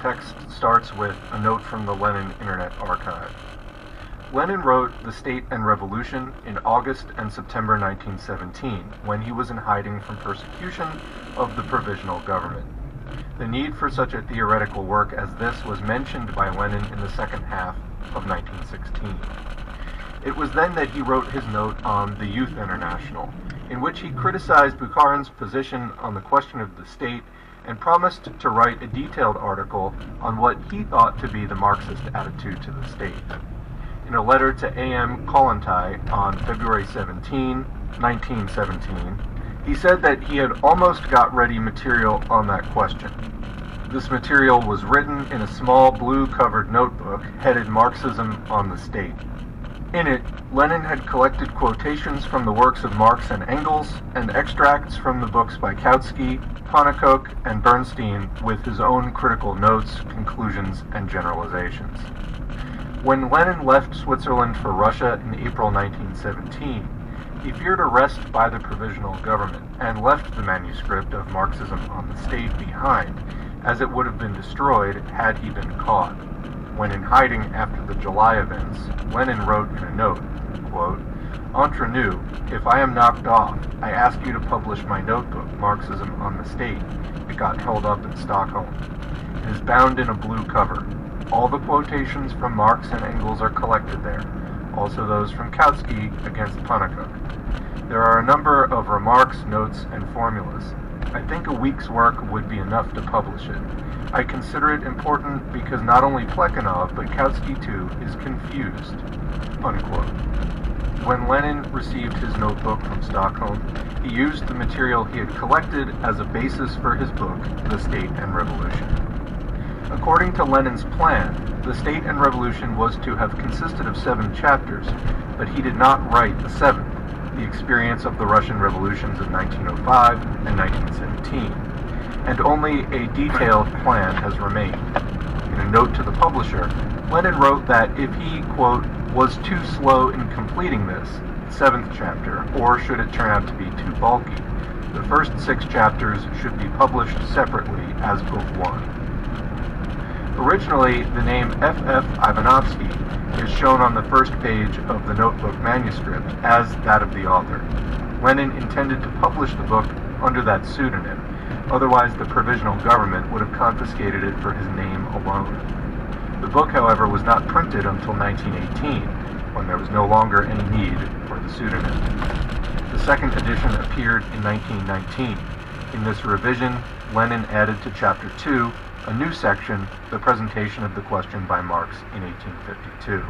Text starts with a note from the Lenin Internet Archive. Lenin wrote The State and Revolution in August and September 1917, when he was in hiding from persecution of the provisional government. The need for such a theoretical work as this was mentioned by Lenin in the second half of 1916. It was then that he wrote his note on the Youth International, in which he criticized Bukharin's position on the question of the state and promised to write a detailed article on what he thought to be the Marxist attitude to the state. In a letter to A.M. Kollontai on February 17, 1917, he said that he had almost got ready material on that question. This material was written in a small blue-covered notebook headed Marxism on the State. In it, Lenin had collected quotations from the works of Marx and Engels and extracts from the books by Kautsky, Pannekoek, and Bernstein with his own critical notes, conclusions, and generalizations. When Lenin left Switzerland for Russia in April 1917, he feared arrest by the provisional government and left the manuscript of Marxism on the State behind, as it would have been destroyed had he been caught. When in hiding after the July events, Lenin wrote in a note, quote, "Entre nous, if I am knocked off, I ask you to publish my notebook, Marxism on the State. It got held up in Stockholm. It is bound in a blue cover. All the quotations from Marx and Engels are collected there, also those from Kautsky against Pannekoek. There are a number of remarks, notes, and formulas. I think a week's work would be enough to publish it. I consider it important because not only Plekhanov, but Kautsky too, is confused." Unquote. When Lenin received his notebook from Stockholm, he used the material he had collected as a basis for his book, The State and Revolution. According to Lenin's plan, The State and Revolution was to have consisted of 7 chapters, but he did not write the 7th, the experience of the Russian revolutions of 1905 and 1917. And only a detailed plan has remained. In a note to the publisher, Lenin wrote that if he, quote, was too slow in completing this, 7th chapter, or should it turn out to be too bulky, the first 6 chapters should be published separately as Book 1. Originally, the name F.F. Ivanovsky is shown on the first page of the notebook manuscript as that of the author. Lenin intended to publish the book under that pseudonym. Otherwise, the provisional government would have confiscated it for his name alone. The book, however, was not printed until 1918, when there was no longer any need for the pseudonym. The second edition appeared in 1919. In this revision, Lenin added to Chapter 2 a new section, the presentation of the question by Marx in 1852.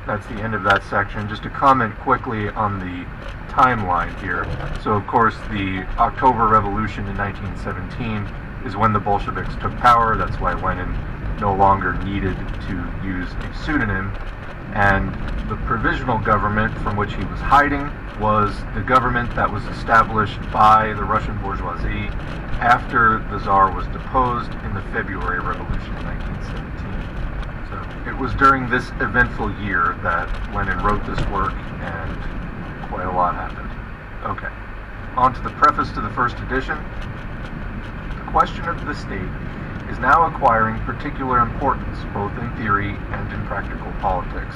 That's the end of that section. Just to comment quickly on the timeline here. So, of course, the October Revolution in 1917 is when the Bolsheviks took power. That's why Lenin no longer needed to use a pseudonym. And the provisional government from which he was hiding was the government that was established by the Russian bourgeoisie after the Tsar was deposed in the February Revolution in 1917. It was during this eventful year that Lenin wrote this work, and quite a lot happened. Okay, on to the preface to the first edition. The question of the state is now acquiring particular importance both in theory and in practical politics.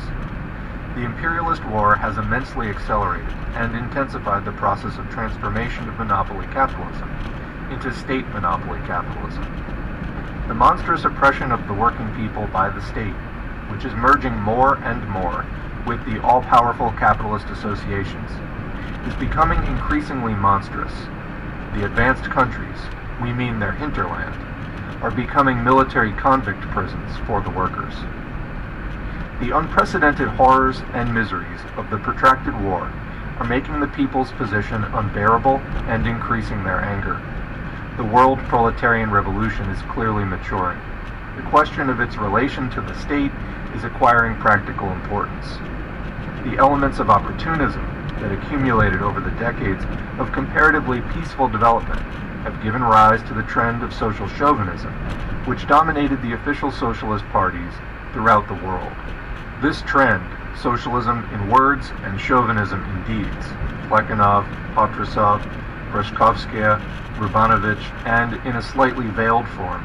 The imperialist war has immensely accelerated and intensified the process of transformation of monopoly capitalism into state monopoly capitalism. The monstrous oppression of the working people by the state, which is merging more and more with the all-powerful capitalist associations, is becoming increasingly monstrous. The advanced countries, we mean their hinterland, are becoming military convict prisons for the workers. The unprecedented horrors and miseries of the protracted war are making the people's position unbearable and increasing their anger. The world proletarian revolution is clearly maturing. The question of its relation to the state is acquiring practical importance. The elements of opportunism that accumulated over the decades of comparatively peaceful development have given rise to the trend of social chauvinism, which dominated the official socialist parties throughout the world. This trend, socialism in words and chauvinism in deeds, Plekhanov, Patrusov, Breshkovskaya, Rubanovich, and, in a slightly veiled form,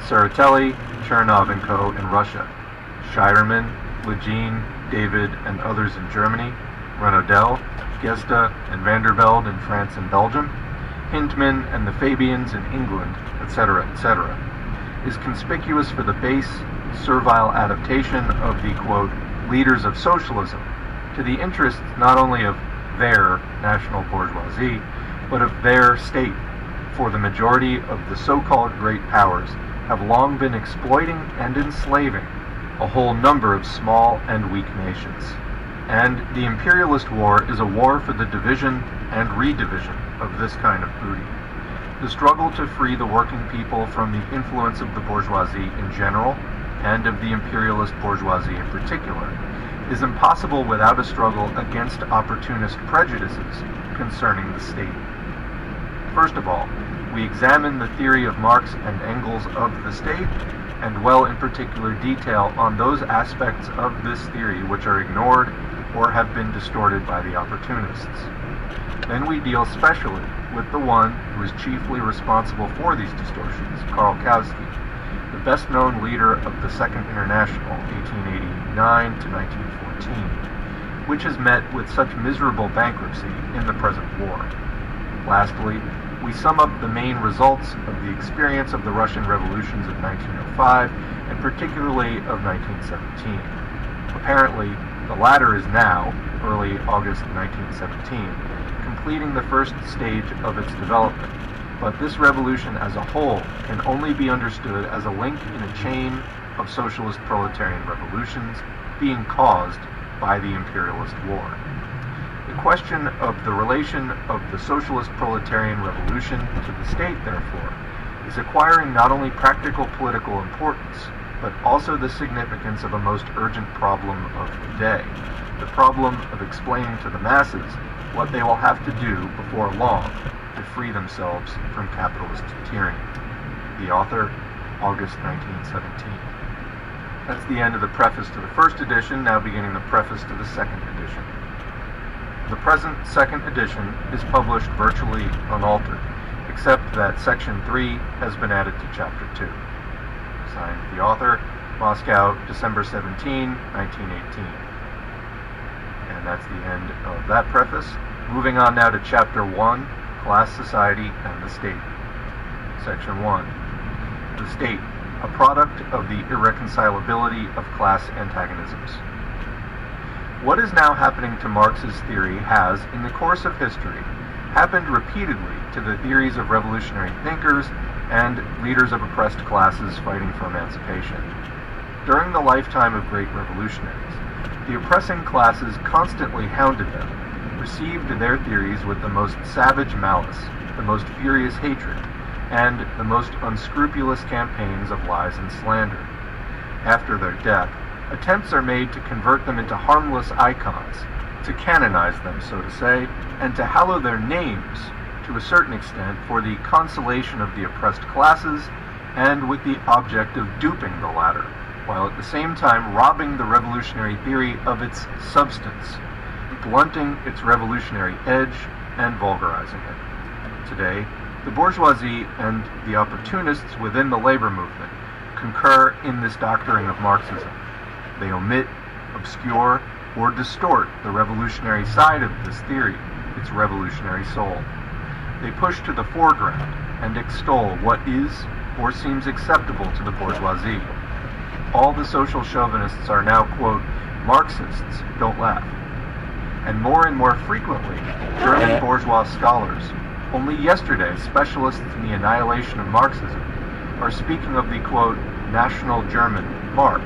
Tsereteli, Chernov & Co. in Russia, Scheiderman, Lejeune, David, and others in Germany, Renaudel, Gesta, and Vandervelde in France and Belgium, Hindman and the Fabians in England, etc., etc., is conspicuous for the base, servile adaptation of the, quote, leaders of socialism to the interests not only of their national bourgeoisie, but of their state, for the majority of the so-called great powers have long been exploiting and enslaving a whole number of small and weak nations. And the imperialist war is a war for the division and redivision of this kind of booty. The struggle to free the working people from the influence of the bourgeoisie in general, and of the imperialist bourgeoisie in particular, is impossible without a struggle against opportunist prejudices concerning the state. First of all, we examine the theory of Marx and Engels of the state, and dwell in particular detail on those aspects of this theory which are ignored or have been distorted by the opportunists. Then we deal specially with the one who is chiefly responsible for these distortions, Karl Kautsky, the best-known leader of the Second International, 1889 to 1914, which has met with such miserable bankruptcy in the present war. Lastly, we sum up the main results of the experience of the Russian revolutions of 1905, and particularly of 1917. Apparently, the latter is now, early August 1917, completing the first stage of its development, but this revolution as a whole can only be understood as a link in a chain of socialist proletarian revolutions being caused by the imperialist war. The question of the relation of the socialist proletarian revolution to the state, therefore, is acquiring not only practical political importance, but also the significance of a most urgent problem of the day, the problem of explaining to the masses what they will have to do before long to free themselves from capitalist tyranny. The author, August 1917. That's the end of the preface to the first edition, now beginning the preface to the second edition. The present second edition is published virtually unaltered, except that Section 3 has been added to Chapter 2. Signed, the author, Moscow, December 17, 1918. And that's the end of that preface. Moving on now to Chapter 1, Class, Society, and the State. Section 1. The State, a product of the irreconcilability of class antagonisms. What is now happening to Marx's theory has, in the course of history, happened repeatedly to the theories of revolutionary thinkers and leaders of oppressed classes fighting for emancipation. During the lifetime of great revolutionaries, the oppressing classes constantly hounded them, received their theories with the most savage malice, the most furious hatred, and the most unscrupulous campaigns of lies and slander. After their death, attempts are made to convert them into harmless icons, to canonize them, so to say, and to hallow their names, to a certain extent, for the consolation of the oppressed classes, and with the object of duping the latter, while at the same time robbing the revolutionary theory of its substance, blunting its revolutionary edge, and vulgarizing it. Today, the bourgeoisie and the opportunists within the labor movement concur in this doctoring of Marxism. They omit, obscure, or distort the revolutionary side of this theory, its revolutionary soul. They push to the foreground and extol what is or seems acceptable to the bourgeoisie. All the social chauvinists are now, quote, Marxists, don't laugh. And more frequently, German bourgeois scholars, only yesterday specialists in the annihilation of Marxism, are speaking of the, quote, national German, Marx,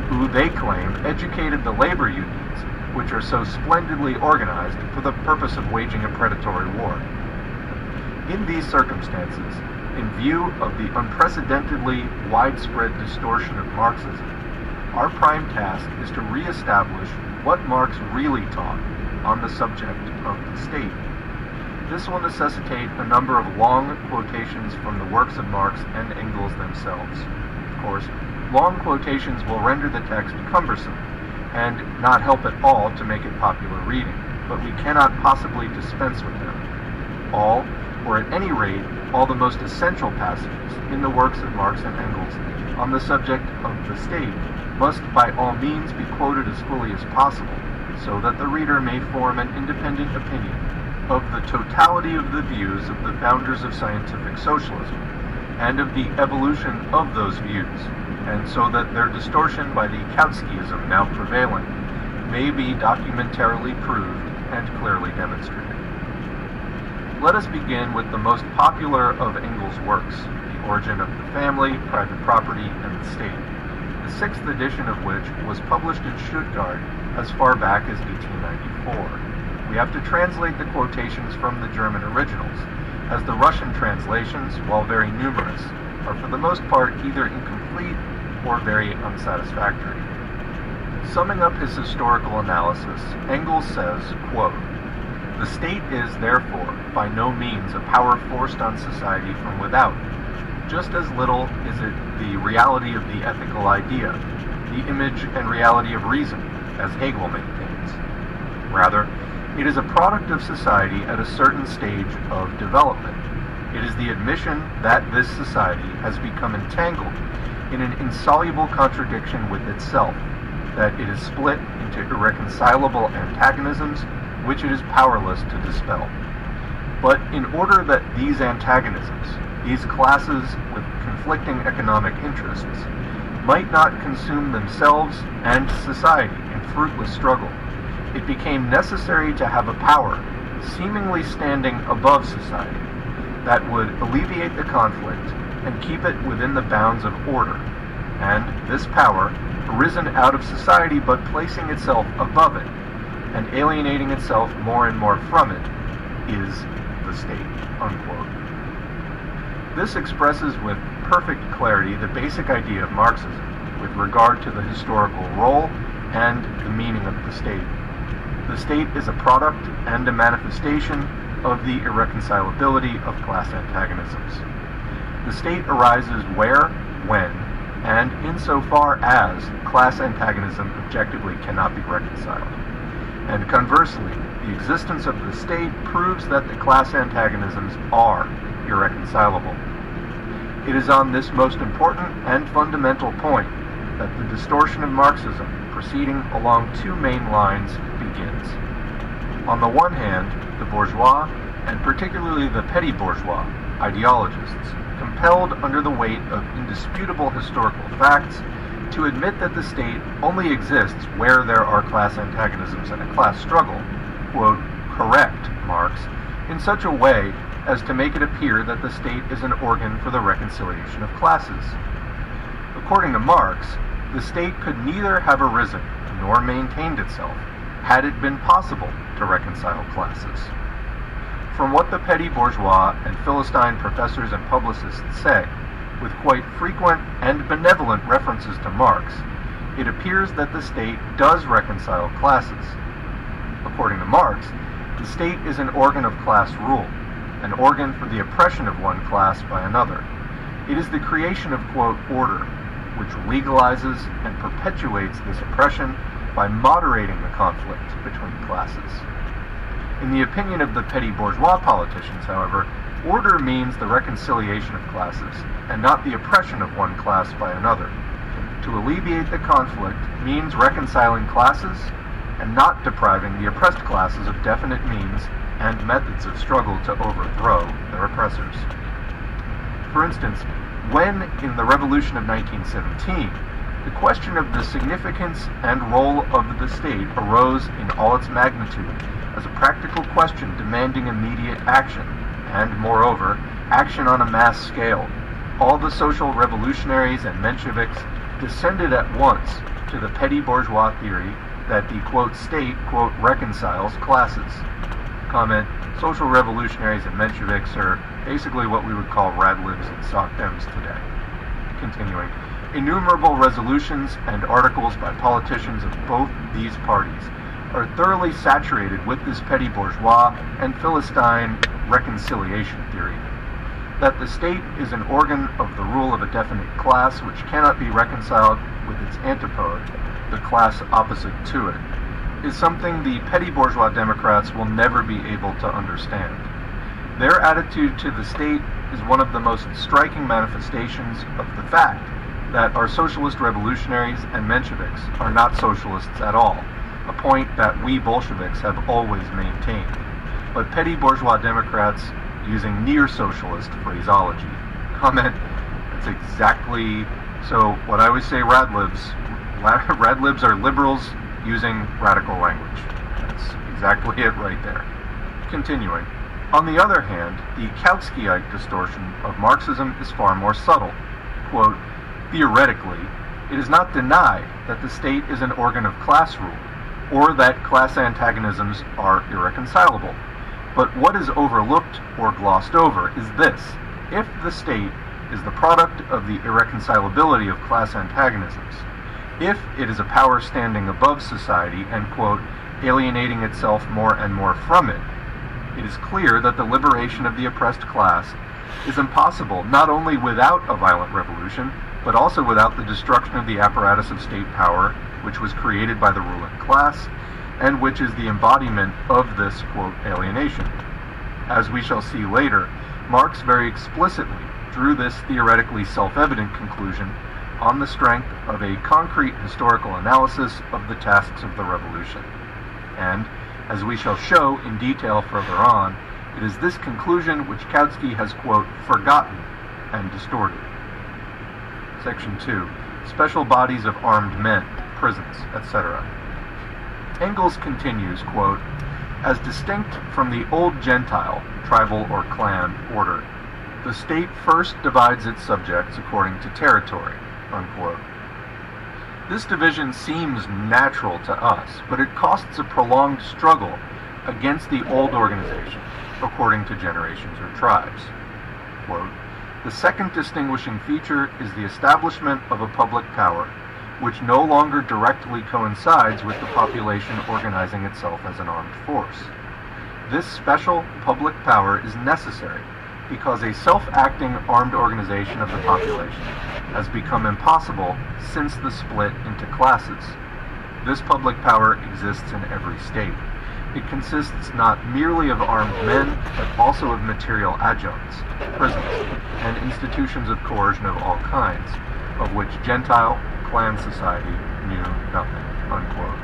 who they claim educated the labor unions, which are so splendidly organized for the purpose of waging a predatory war. In these circumstances, in view of the unprecedentedly widespread distortion of Marxism, our prime task is to re-establish what Marx really taught on the subject of the state. This will necessitate a number of long quotations from the works of Marx and Engels themselves. Of course, long quotations will render the text cumbersome, and not help at all to make it popular reading, but we cannot possibly dispense with them. All, or at any rate, all the most essential passages in the works of Marx and Engels on the subject of the state must by all means be quoted as fully as possible, so that the reader may form an independent opinion of the totality of the views of the founders of scientific socialism, and of the evolution of those views, and so that their distortion by the Kautskyism now prevailing may be documentarily proved and clearly demonstrated. Let us begin with the most popular of Engels' works, The Origin of the Family, Private Property, and the State, the 6th edition of which was published in Stuttgart as far back as 1894. We have to translate the quotations from the German originals, as the Russian translations, while very numerous, are for the most part either incomplete or very unsatisfactory. Summing up his historical analysis, Engels says, quote, "The state is, therefore, by no means a power forced on society from without. Just as little is it the reality of the ethical idea, the image and reality of reason, as Hegel maintains. Rather, it is a product of society at a certain stage of development. It is the admission that this society has become entangled in an insoluble contradiction with itself, that it is split into irreconcilable antagonisms which it is powerless to dispel. But in order that these antagonisms, these classes with conflicting economic interests, might not consume themselves and society in fruitless struggle, it became necessary to have a power, seemingly standing above society, that would alleviate the conflict and keep it within the bounds of order, and this power, arisen out of society but placing itself above it, and alienating itself more and more from it, is the state." Unquote. This expresses with perfect clarity the basic idea of Marxism with regard to the historical role and the meaning of the state. The state is a product and a manifestation of the irreconcilability of class antagonisms. The state arises where, when, and insofar as class antagonism objectively cannot be reconciled. And conversely, the existence of the state proves that the class antagonisms are irreconcilable. It is on this most important and fundamental point that the distortion of Marxism, proceeding along two main lines, begins. On the one hand, the bourgeois, and particularly the petty bourgeois, ideologists, compelled under the weight of indisputable historical facts to admit that the state only exists where there are class antagonisms and a class struggle, quote, correct Marx, in such a way as to make it appear that the state is an organ for the reconciliation of classes. According to Marx, the state could neither have arisen nor maintained itself had it been possible to reconcile classes. From what the petty bourgeois and Philistine professors and publicists say, with quite frequent and benevolent references to Marx, it appears that the state does reconcile classes. According to Marx, the state is an organ of class rule, an organ for the oppression of one class by another. It is the creation of, quote, order, which legalizes and perpetuates this oppression by moderating the conflict between classes. In the opinion of the petty bourgeois politicians, however, order means the reconciliation of classes, and not the oppression of one class by another. To alleviate the conflict means reconciling classes, and not depriving the oppressed classes of definite means and methods of struggle to overthrow their oppressors. For instance, when, in the Revolution of 1917, the question of the significance and role of the state arose in all its magnitude as a practical question demanding immediate action, and, moreover, action on a mass scale, all the social revolutionaries and Mensheviks descended at once to the petty bourgeois theory that the, quote, state, quote, reconciles classes. Comment, social revolutionaries and Mensheviks are basically what we would call radlibs and sock dems today. Continuing, innumerable resolutions and articles by politicians of both these parties are thoroughly saturated with this petty bourgeois and Philistine reconciliation theory, that the state is an organ of the rule of a definite class which cannot be reconciled with its antipode, the class opposite to it, is something the petty bourgeois Democrats will never be able to understand. Their attitude to the state is one of the most striking manifestations of the fact that our socialist revolutionaries and Mensheviks are not socialists at all, a point that we Bolsheviks have always maintained, but petty bourgeois Democrats using near-socialist phraseology. Comment, that's exactly, so what I always say radlibs are liberals using radical language. That's exactly it right there. Continuing. On the other hand, the Kautskyite distortion of Marxism is far more subtle. Quote, theoretically, it is not denied that the state is an organ of class rule, or that class antagonisms are irreconcilable. But what is overlooked or glossed over is this: if the state is the product of the irreconcilability of class antagonisms, if it is a power standing above society and, quote, alienating itself more and more from it, it is clear that the liberation of the oppressed class is impossible not only without a violent revolution, but also without the destruction of the apparatus of state power, which was created by the ruling class, and which is the embodiment of this, quote, alienation. As we shall see later, Marx very explicitly drew this theoretically self-evident conclusion on the strength of a concrete historical analysis of the tasks of the revolution. And, as we shall show in detail further on, it is this conclusion which Kautsky has, quote, forgotten and distorted. Section 2. Special bodies of armed men, prisons, etc. Engels continues, quote, as distinct from the old Gentile, tribal or clan order, the state first divides its subjects according to territory, unquote. This division seems natural to us, but it costs a prolonged struggle against the old organization, according to generations or tribes. Quote, the second distinguishing feature is the establishment of a public power, which no longer directly coincides with the population organizing itself as an armed force. This special public power is necessary because a self-acting armed organization of the population has become impossible since the split into classes. This public power exists in every state. It consists not merely of armed men, but also of material adjuncts, prisons, and institutions of coercion of all kinds, of which Gentile, clan society knew nothing, unquote.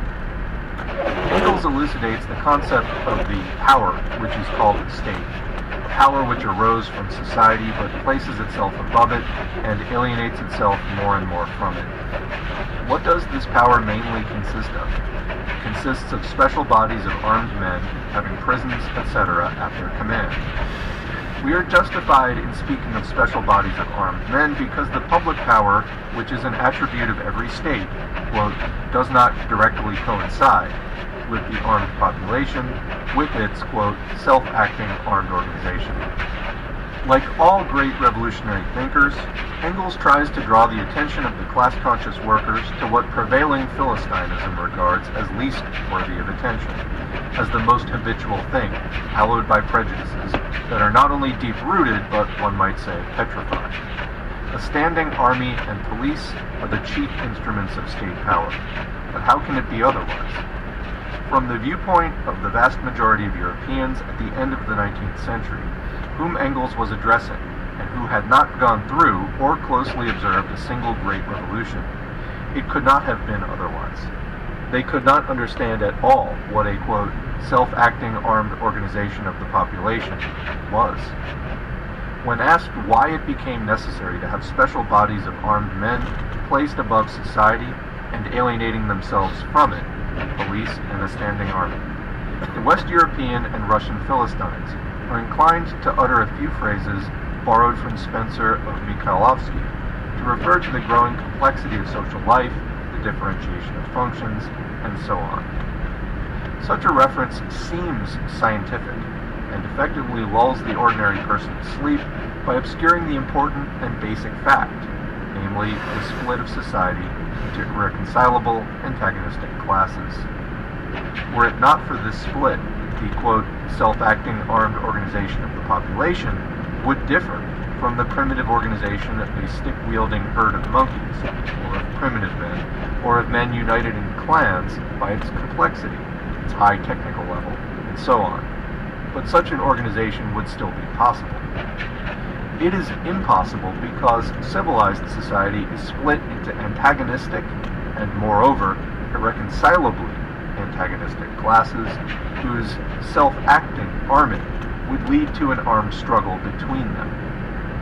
Engels elucidates the concept of the power which is called the state, a power which arose from society but places itself above it and alienates itself more and more from it. What does this power mainly consist of? It consists of special bodies of armed men having prisons, etc. at their command. We are justified in speaking of special bodies of armed men because the public power, which is an attribute of every state, quote, does not directly coincide with the armed population, with its, quote, self-acting armed organization. Like all great revolutionary thinkers, Engels tries to draw the attention of the class-conscious workers to what prevailing Philistinism regards as least worthy of attention, as the most habitual thing, hallowed by prejudices that are not only deep-rooted, but, one might say, petrified. A standing army and police are the chief instruments of state power, but how can it be otherwise? From the viewpoint of the vast majority of Europeans at the end of the 19th century, whom Engels was addressing, and who had not gone through or closely observed a single great revolution, it could not have been otherwise. They could not understand at all what a, quote, self-acting armed organization of the population was. When asked why it became necessary to have special bodies of armed men placed above society and alienating themselves from it, police and a standing army, the West European and Russian Philistines are inclined to utter a few phrases borrowed from Spencer of Mikhailovsky to refer to the growing complexity of social life, the differentiation of functions, and so on. Such a reference seems scientific and effectively lulls the ordinary person to sleep by obscuring the important and basic fact, namely the split of society into irreconcilable antagonistic classes. Were it not for this split, the, quote, self-acting armed organization of the population would differ from the primitive organization of a stick-wielding herd of monkeys, or of primitive men, or of men united in clans by its complexity, its high technical level, and so on. but such an organization would still be possible. It is impossible because civilized society is split into antagonistic and, moreover, irreconcilably antagonistic classes whose self-acting arming would lead to an armed struggle between them.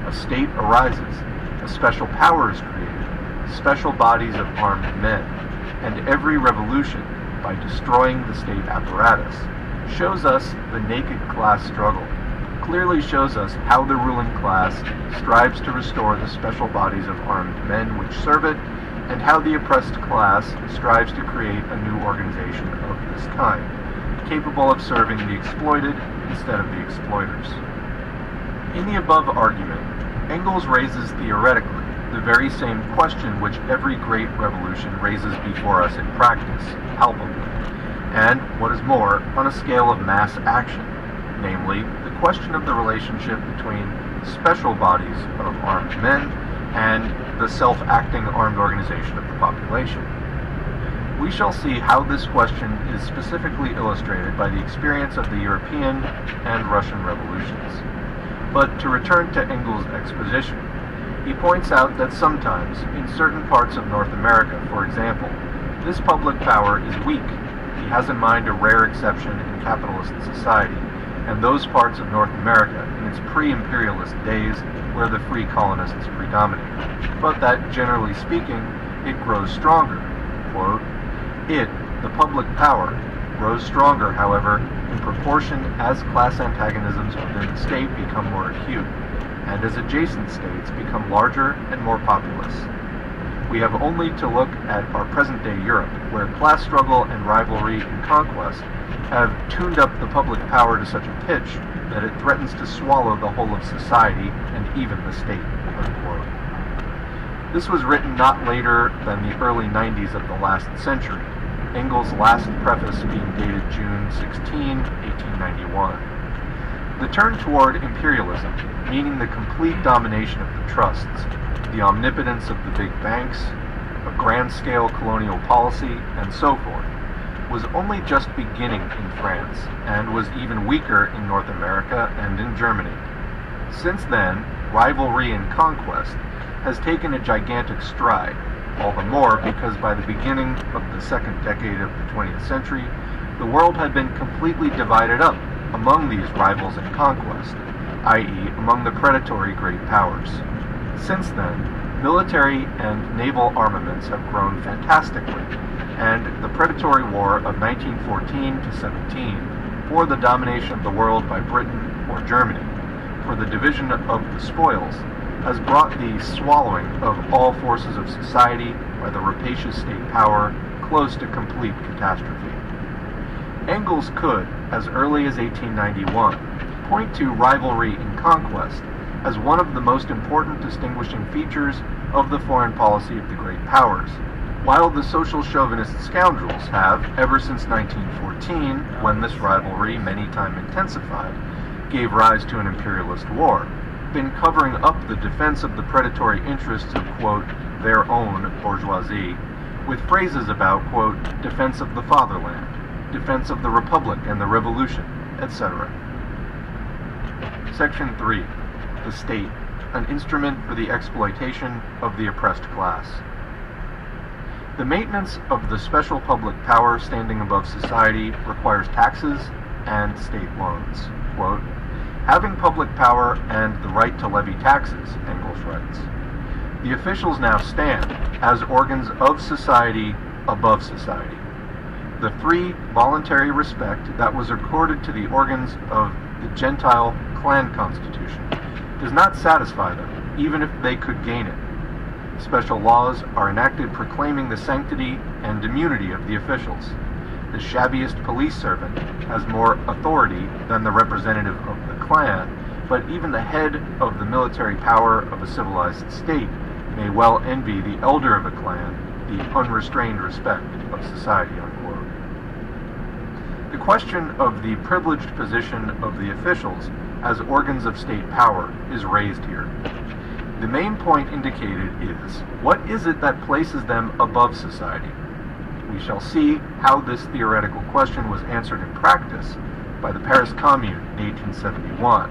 A state arises, a special power is created, special bodies of armed men, and every revolution, by destroying the state apparatus, shows us the naked class struggle, clearly shows us how the ruling class strives to restore the special bodies of armed men which serve it, and how the oppressed class strives to create a new organization of this kind, capable of serving the exploited instead of the exploiters. In the above argument, Engels raises theoretically the very same question which every great revolution raises before us in practice, palpably, and, what is more, on a scale of mass action, namely, the question of the relationship between special bodies of armed men and the self-acting armed organization of the population. We shall see how this question is specifically illustrated by the experience of the European and Russian revolutions. But to return to Engels' exposition, he points out that sometimes, in certain parts of North America, for example, this public power is weak. He has in mind a rare exception in capitalist society, and those parts of North America in its pre-imperialist days where the free colonists predominate, but that, generally speaking, it grows stronger. Quote, "It, the public power, grows stronger, however, in proportion as class antagonisms within the state become more acute, and as adjacent states become larger and more populous. We have only to look at our present-day Europe, where class struggle and rivalry and conquest have tuned up the public power to such a pitch that it threatens to swallow the whole of society and even the state." Unquote. This was written not later than the early 90s of the last century, Engels' last preface being dated June 16, 1891. The turn toward imperialism, meaning the complete domination of the trusts, the omnipotence of the big banks, a grand-scale colonial policy, and so forth, was only just beginning in France, and was even weaker in North America and in Germany. Since then, rivalry and conquest has taken a gigantic stride, all the more because by the beginning of the second decade of the 20th century, the world had been completely divided up among these rivals in conquest, i.e. among the predatory great powers. Since then, military and naval armaments have grown fantastically, and the predatory war of 1914 to 17, for the domination of the world by Britain or Germany, for the division of the spoils, has brought the swallowing of all forces of society by the rapacious state power close to complete catastrophe. Engels could, as early as 1891, point to rivalry and conquest as one of the most important distinguishing features of the foreign policy of the great powers, while the social chauvinist scoundrels have, ever since 1914, when this rivalry, many times intensified, gave rise to an imperialist war, been covering up the defense of the predatory interests of, quote, their own bourgeoisie, with phrases about, quote, defense of the fatherland, defense of the republic and the revolution, etc. Section 3. The state, an instrument for the exploitation of the oppressed class. The maintenance of the special public power standing above society requires taxes and state loans. Quote, having public power and the right to levy taxes, Engels writes, the officials now stand as organs of society above society. The free, voluntary respect that was accorded to the organs of the Gentile clan constitution does not satisfy them, even if they could gain it. Special laws are enacted proclaiming the sanctity and immunity of the officials. The shabbiest police servant has more authority than the representative of the clan, but even the head of the military power of a civilized state may well envy the elder of a clan the unrestrained respect of society, unquote. The question of the privileged position of the officials as organs of state power is raised here. The main point indicated is, what is it that places them above society? We shall see how this theoretical question was answered in practice by the Paris Commune in 1871,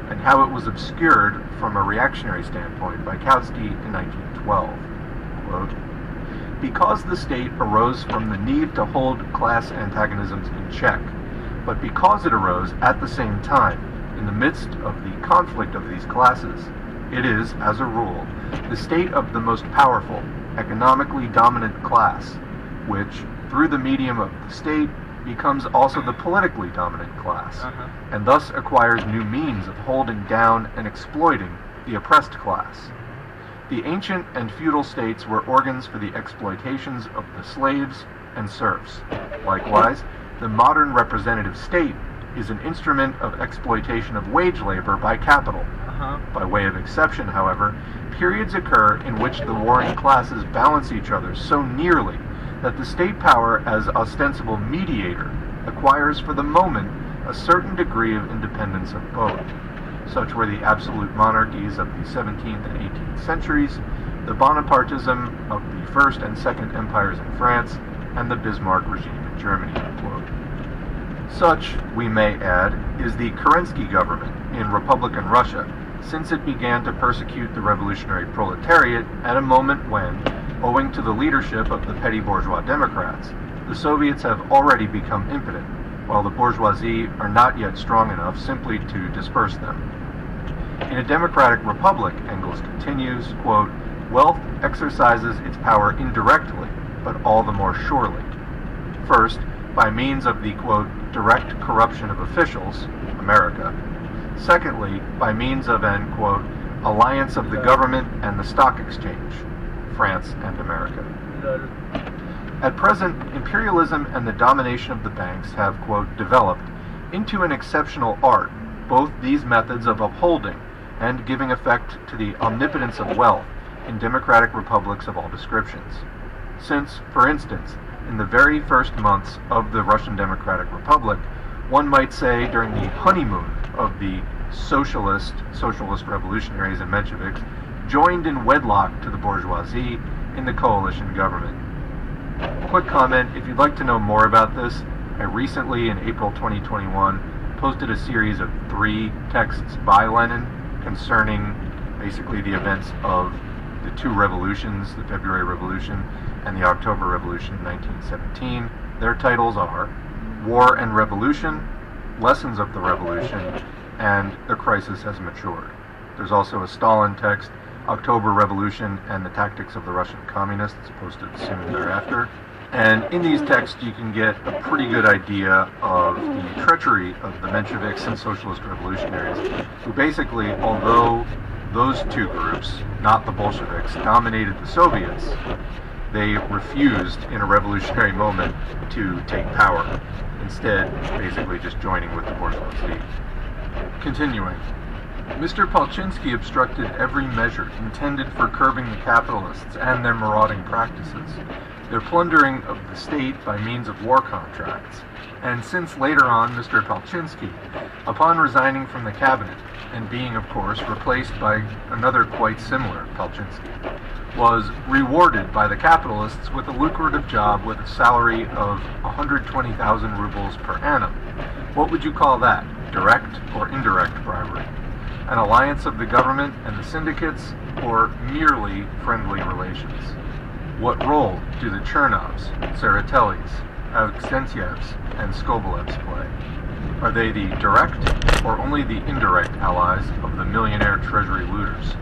and how it was obscured from a reactionary standpoint by Kautsky in 1912. Quote, "Because the state arose from the need to hold class antagonisms in check, but because it arose at the same time in the midst of the conflict of these classes, it is, as a rule, the state of the most powerful, economically dominant class, which, through the medium of the state, becomes also the politically dominant class, and thus acquires new means of holding down and exploiting the oppressed class. The ancient and feudal states were organs for the exploitations of the slaves and serfs. Likewise, the modern representative state is an instrument of exploitation of wage labor by capital. By way of exception, however, periods occur in which the warring classes balance each other so nearly that the state power as ostensible mediator acquires for the moment a certain degree of independence of both. Such were the absolute monarchies of the 17th and 18th centuries, the Bonapartism of the First and Second Empires in France, and the Bismarck regime in Germany." Unquote. Such, we may add, is the Kerensky government in Republican Russia, since it began to persecute the revolutionary proletariat at a moment when, owing to the leadership of the petty bourgeois Democrats, the Soviets have already become impotent, while the bourgeoisie are not yet strong enough simply to disperse them. In a democratic republic, Engels continues, quote, "Wealth exercises its power indirectly, but all the more surely. First, by means of the, quote, direct corruption of officials, America. Secondly, by means of an, quote, alliance of the government and the stock exchange, France and America. At present, imperialism and the domination of the banks have, quote, developed into an exceptional art both these methods of upholding and giving effect to the omnipotence of wealth in democratic republics of all descriptions. Since, for instance, in the very first months of the Russian Democratic Republic, one might say during the honeymoon of the socialist revolutionaries and Mensheviks, joined in wedlock to the bourgeoisie in the coalition government. Quick comment, if you'd like to know more about this, I recently, in April 2021, posted a series of 3 texts by Lenin concerning basically the events of the 2 revolutions, the February Revolution and the October Revolution in 1917. Their titles are War and Revolution, Lessons of the Revolution, and The Crisis Has Matured. There's also a Stalin text, October Revolution and the Tactics of the Russian Communists, posted soon thereafter. And in these texts you can get a pretty good idea of the treachery of the Mensheviks and socialist revolutionaries, who basically, although those 2 groups, not the Bolsheviks, dominated the Soviets, they refused in a revolutionary moment to take power, instead basically just joining with the bourgeoisie. Continuing. Mr. Palczynski obstructed every measure intended for curbing the capitalists and their marauding practices, their plundering of the state by means of war contracts, and since later on Mr. Palczynski, upon resigning from the cabinet and being of course replaced by another quite similar Palczynski, was rewarded by the capitalists with a lucrative job with a salary of 120,000 rubles per annum. What would you call that? Direct or indirect bribery? An alliance of the government and the syndicates, or merely friendly relations? What role do the Chernovs, Tseretellis, Avksentyevs, and Skobalevs play? Are they the direct or only the indirect allies of the millionaire treasury looters?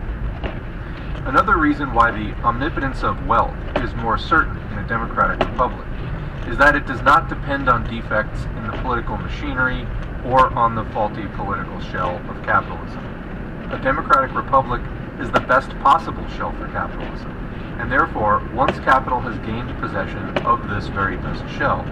Another reason why the omnipotence of wealth is more certain in a democratic republic is that it does not depend on defects in the political machinery or on the faulty political shell of capitalism. A democratic republic is the best possible shell for capitalism, and therefore, once capital has gained possession of this very best shell,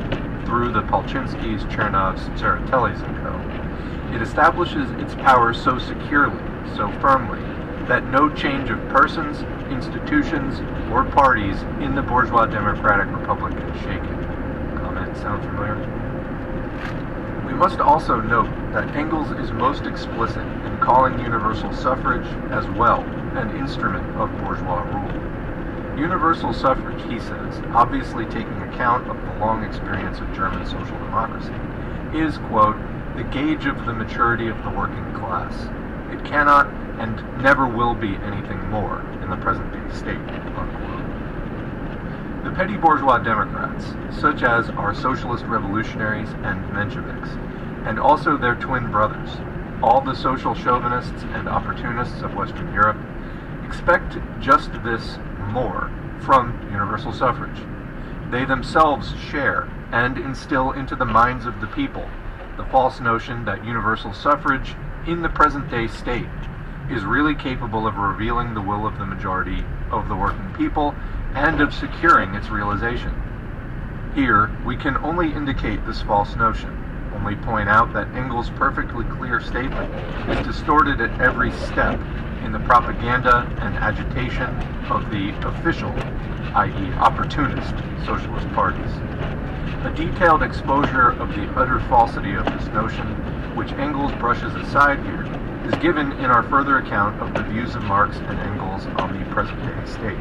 through the Palczynskis, Chernovs, Tseretellis, and co., it establishes its power so securely, so firmly, that no change of persons, institutions, or parties in the bourgeois democratic republic can shake it. Comment sound familiar? We must also note that Engels is most explicit in calling universal suffrage as well an instrument of bourgeois rule. Universal suffrage, he says, obviously taking account of the long experience of German social democracy, is, quote, the gauge of the maturity of the working class. It cannot and never will be anything more in the present-day state." Unquote. The petty bourgeois Democrats, such as our socialist revolutionaries and Mensheviks, and also their twin brothers, all the social chauvinists and opportunists of Western Europe, expect just this more from universal suffrage. They themselves share and instill into the minds of the people the false notion that universal suffrage in the present-day state is really capable of revealing the will of the majority of the working people and of securing its realization. Here, we can only indicate this false notion, only point out that Engels' perfectly clear statement is distorted at every step in the propaganda and agitation of the official, i.e. opportunist, socialist parties. A detailed exposure of the utter falsity of this notion, which Engels brushes aside here, is given in our further account of the views of Marx and Engels on the present-day state.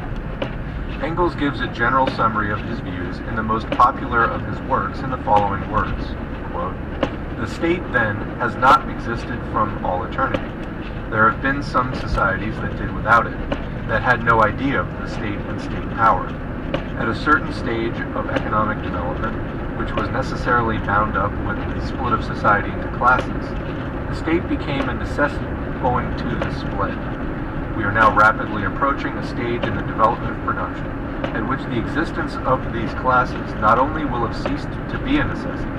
Engels gives a general summary of his views in the most popular of his works in the following words, quote, "The state, then, has not existed from all eternity. There have been some societies that did without it, that had no idea of the state and state power. At a certain stage of economic development, which was necessarily bound up with the split of society into classes, the state became a necessity owing to this split. We are now rapidly approaching a stage in the development of production at which the existence of these classes not only will have ceased to be a necessity,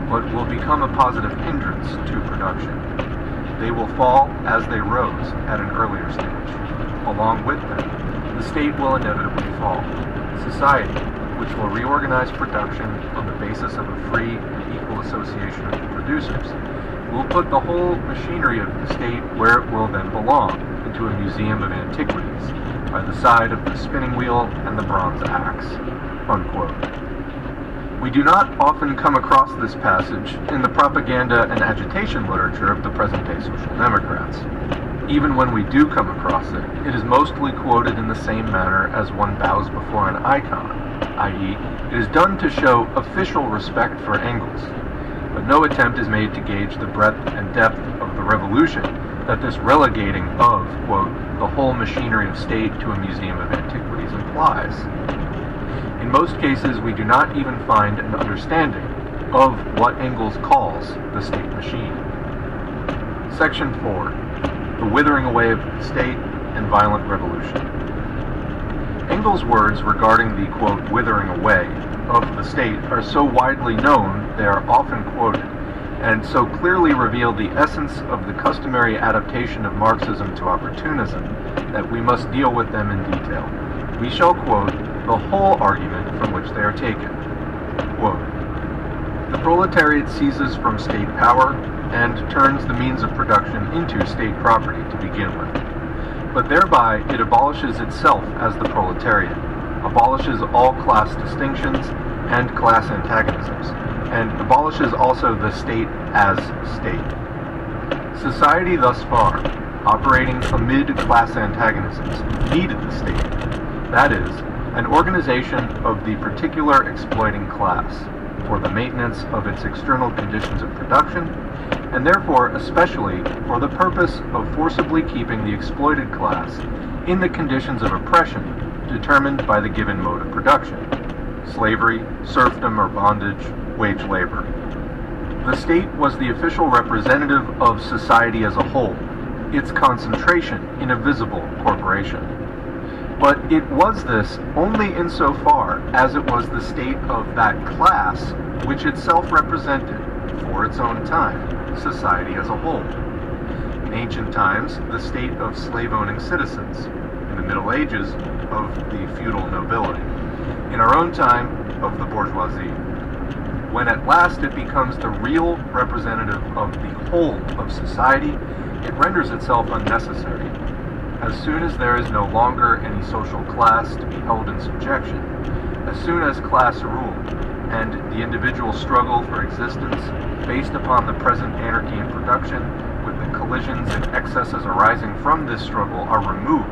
but will become a positive hindrance to production. They will fall as they rose at an earlier stage. Along with them, the state will inevitably fall. Society, which will reorganize production on the basis of a free and equal association of the producers, will put the whole machinery of the state where it will then belong, into a museum of antiquities, by the side of the spinning wheel and the bronze axe." Unquote. We do not often come across this passage in the propaganda and agitation literature of the present-day Social Democrats. Even when we do come across it, it is mostly quoted in the same manner as one bows before an icon, i.e., it is done to show official respect for Engels, but no attempt is made to gauge the breadth and depth of the revolution that this relegating of, quote, "the whole machinery of state to a museum of antiquities" implies. In most cases, we do not even find an understanding of what Engels calls the state machine. Section 4. The withering away of the state and violent revolution. Engels' words regarding the, quote, "withering away" of the state are so widely known they are often quoted, and so clearly reveal the essence of the customary adaptation of Marxism to opportunism that we must deal with them in detail. We shall quote the whole argument from which they are taken. Quote, "The proletariat seizes from state power and turns the means of production into state property to begin with. But thereby it abolishes itself as the proletariat, abolishes all class distinctions and class antagonisms, and abolishes also the state as state. Society thus far, operating amid class antagonisms, needed the state, that is, an organization of the particular exploiting class, for the maintenance of its external conditions of production, and therefore especially for the purpose of forcibly keeping the exploited class in the conditions of oppression determined by the given mode of production, slavery, serfdom or bondage, wage labor. The state was the official representative of society as a whole, its concentration in a visible corporation. But it was this only insofar as it was the state of that class which itself represented, for its own time, society as a whole. In ancient times, the state of slave-owning citizens. In the Middle Ages, of the feudal nobility. In our own time, of the bourgeoisie. When at last it becomes the real representative of the whole of society, it renders itself unnecessary. As soon as there is no longer any social class to be held in subjection, as soon as class rule and the individual struggle for existence based upon the present anarchy in production, with the collisions and excesses arising from this struggle are removed,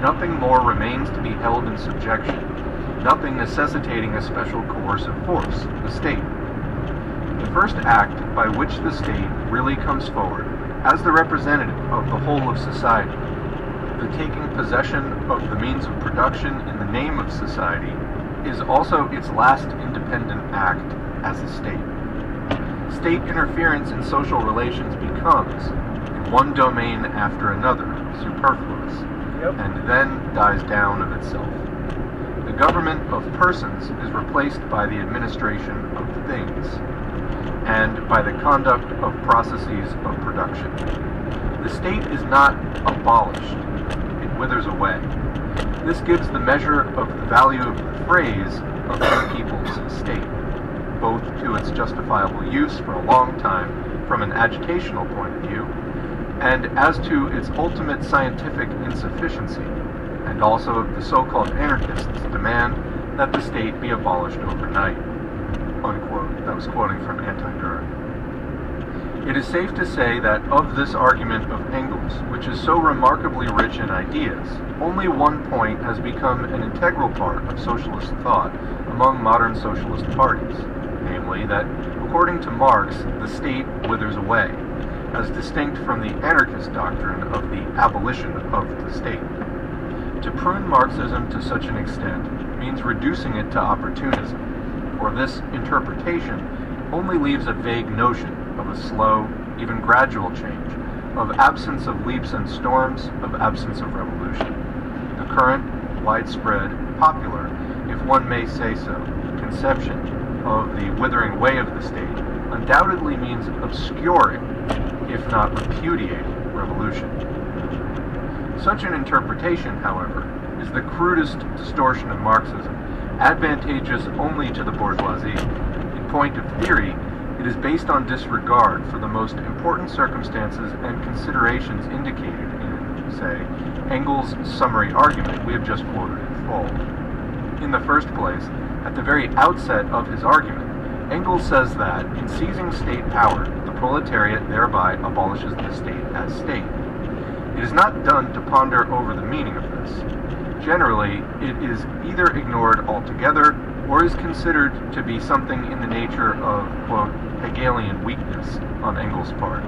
nothing more remains to be held in subjection, nothing necessitating a special coercive force, the state. The first act by which the state really comes forward as the representative of the whole of society, the taking possession of the means of production in the name of society, is also its last independent act as a state. State interference in social relations becomes, in one domain after another, superfluous, and then dies down of itself. The government of persons is replaced by the administration of things, and by the conduct of processes of production. The state is not abolished, it withers away. This gives the measure of the value of the phrase of the people's state, both to its justifiable use for a long time from an agitational point of view, and as to its ultimate scientific insufficiency, and also of the so-called anarchists' demand that the state be abolished overnight. Unquote. That was quoting from Anti-Nerd. It is safe to say that of this argument of Engels, which is so remarkably rich in ideas, only one point has become an integral part of socialist thought among modern socialist parties, namely that, according to Marx, the state withers away, as distinct from the anarchist doctrine of the abolition of the state. To prune Marxism to such an extent means reducing it to opportunism, for this interpretation only leaves a vague notion of a slow, even gradual change, of absence of leaps and storms, of absence of revolution. The current, widespread, popular, if one may say so, conception of the withering away of the state undoubtedly means obscuring, if not repudiating, revolution. Such an interpretation, however, is the crudest distortion of Marxism, advantageous only to the bourgeoisie. In point of theory, it is based on disregard for the most important circumstances and considerations indicated in, say, Engels' summary argument we have just quoted in full. In the first place, at the very outset of his argument, Engels says that, in seizing state power, the proletariat thereby abolishes the state as state. It is not done to ponder over the meaning of this. Generally, it is either ignored altogether or is considered to be something in the nature of, quote, Hegelian weakness on Engels' part.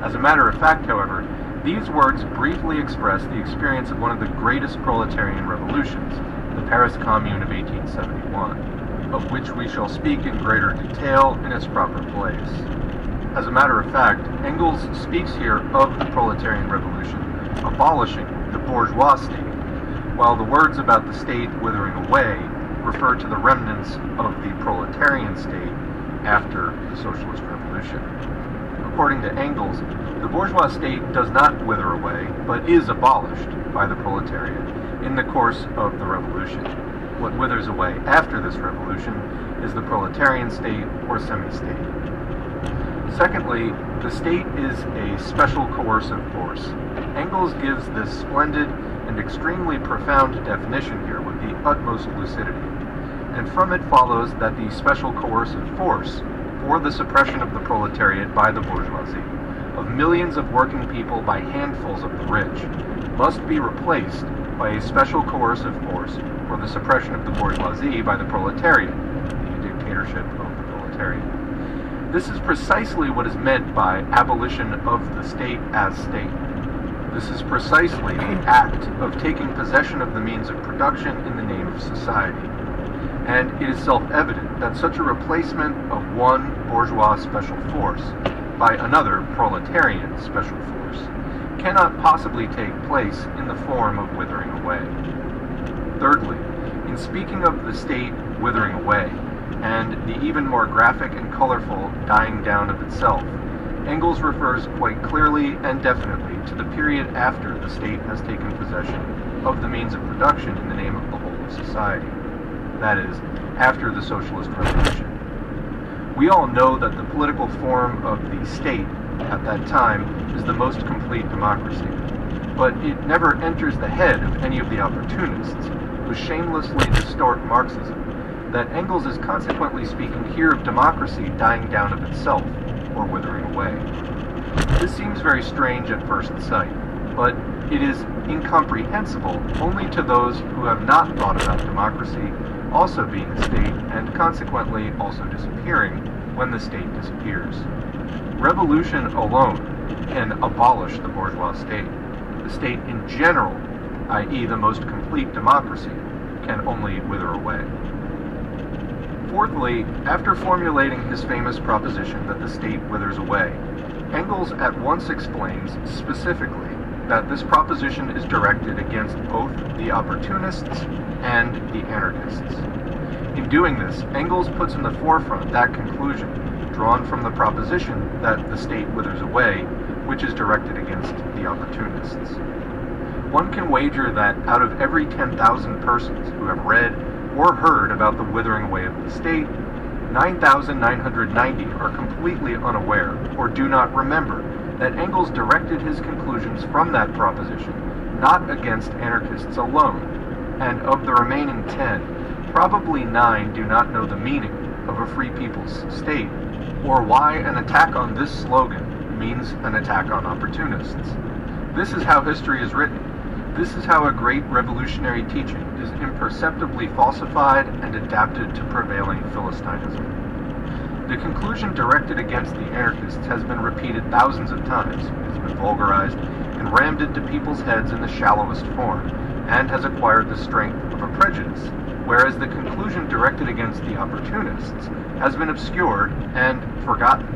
As a matter of fact, however, these words briefly express the experience of one of the greatest proletarian revolutions, the Paris Commune of 1871, of which we shall speak in greater detail in its proper place. As a matter of fact, Engels speaks here of the proletarian revolution abolishing the bourgeois state, while the words about the state withering away refer to the remnants of the proletarian state after the socialist revolution. According to Engels, the bourgeois state does not wither away, but is abolished by the proletariat in the course of the revolution. What withers away after this revolution is the proletarian state or semi-state. Secondly, the state is a special coercive force. Engels gives this splendid and extremely profound definition here with the utmost lucidity, and from it follows that the special coercive force for the suppression of the proletariat by the bourgeoisie, of millions of working people by handfuls of the rich, must be replaced by a special coercive force for the suppression of the bourgeoisie by the proletariat, the dictatorship of the proletariat. This is precisely what is meant by abolition of the state as state. This is precisely the act of taking possession of the means of production in the name of society. And it is self-evident that such a replacement of one bourgeois special force by another proletarian special force cannot possibly take place in the form of withering away. Thirdly, in speaking of the state withering away, and the even more graphic and colorful dying down of itself, Engels refers quite clearly and definitely to the period after the state has taken possession of the means of production in the name of the whole of society. That is, after the socialist revolution. We all know that the political form of the state at that time is the most complete democracy, but it never enters the head of any of the opportunists who shamelessly distort Marxism that Engels is consequently speaking here of democracy dying down of itself, or withering away. This seems very strange at first sight, but it is incomprehensible only to those who have not thought about democracy also being a state and consequently also disappearing when the state disappears. Revolution alone can abolish the bourgeois state. The state in general, i.e. the most complete democracy, can only wither away. Fourthly, after formulating his famous proposition that the state withers away, Engels at once explains specifically that this proposition is directed against both the opportunists and the anarchists. In doing this, Engels puts in the forefront that conclusion, drawn from the proposition that the state withers away, which is directed against the opportunists. One can wager that out of every 10,000 persons who have read or heard about the withering away of the state, 9,990 are completely unaware or do not remember that Engels directed his conclusions from that proposition not against anarchists alone, and of the remaining 10, probably 9 do not know the meaning of a free people's state, or why an attack on this slogan means an attack on opportunists. This is how history is written. This is how a great revolutionary teaching is imperceptibly falsified and adapted to prevailing Philistinism. The conclusion directed against the anarchists has been repeated thousands of times, has been vulgarized, and rammed into people's heads in the shallowest form, and has acquired the strength of a prejudice, whereas the conclusion directed against the opportunists has been obscured and forgotten.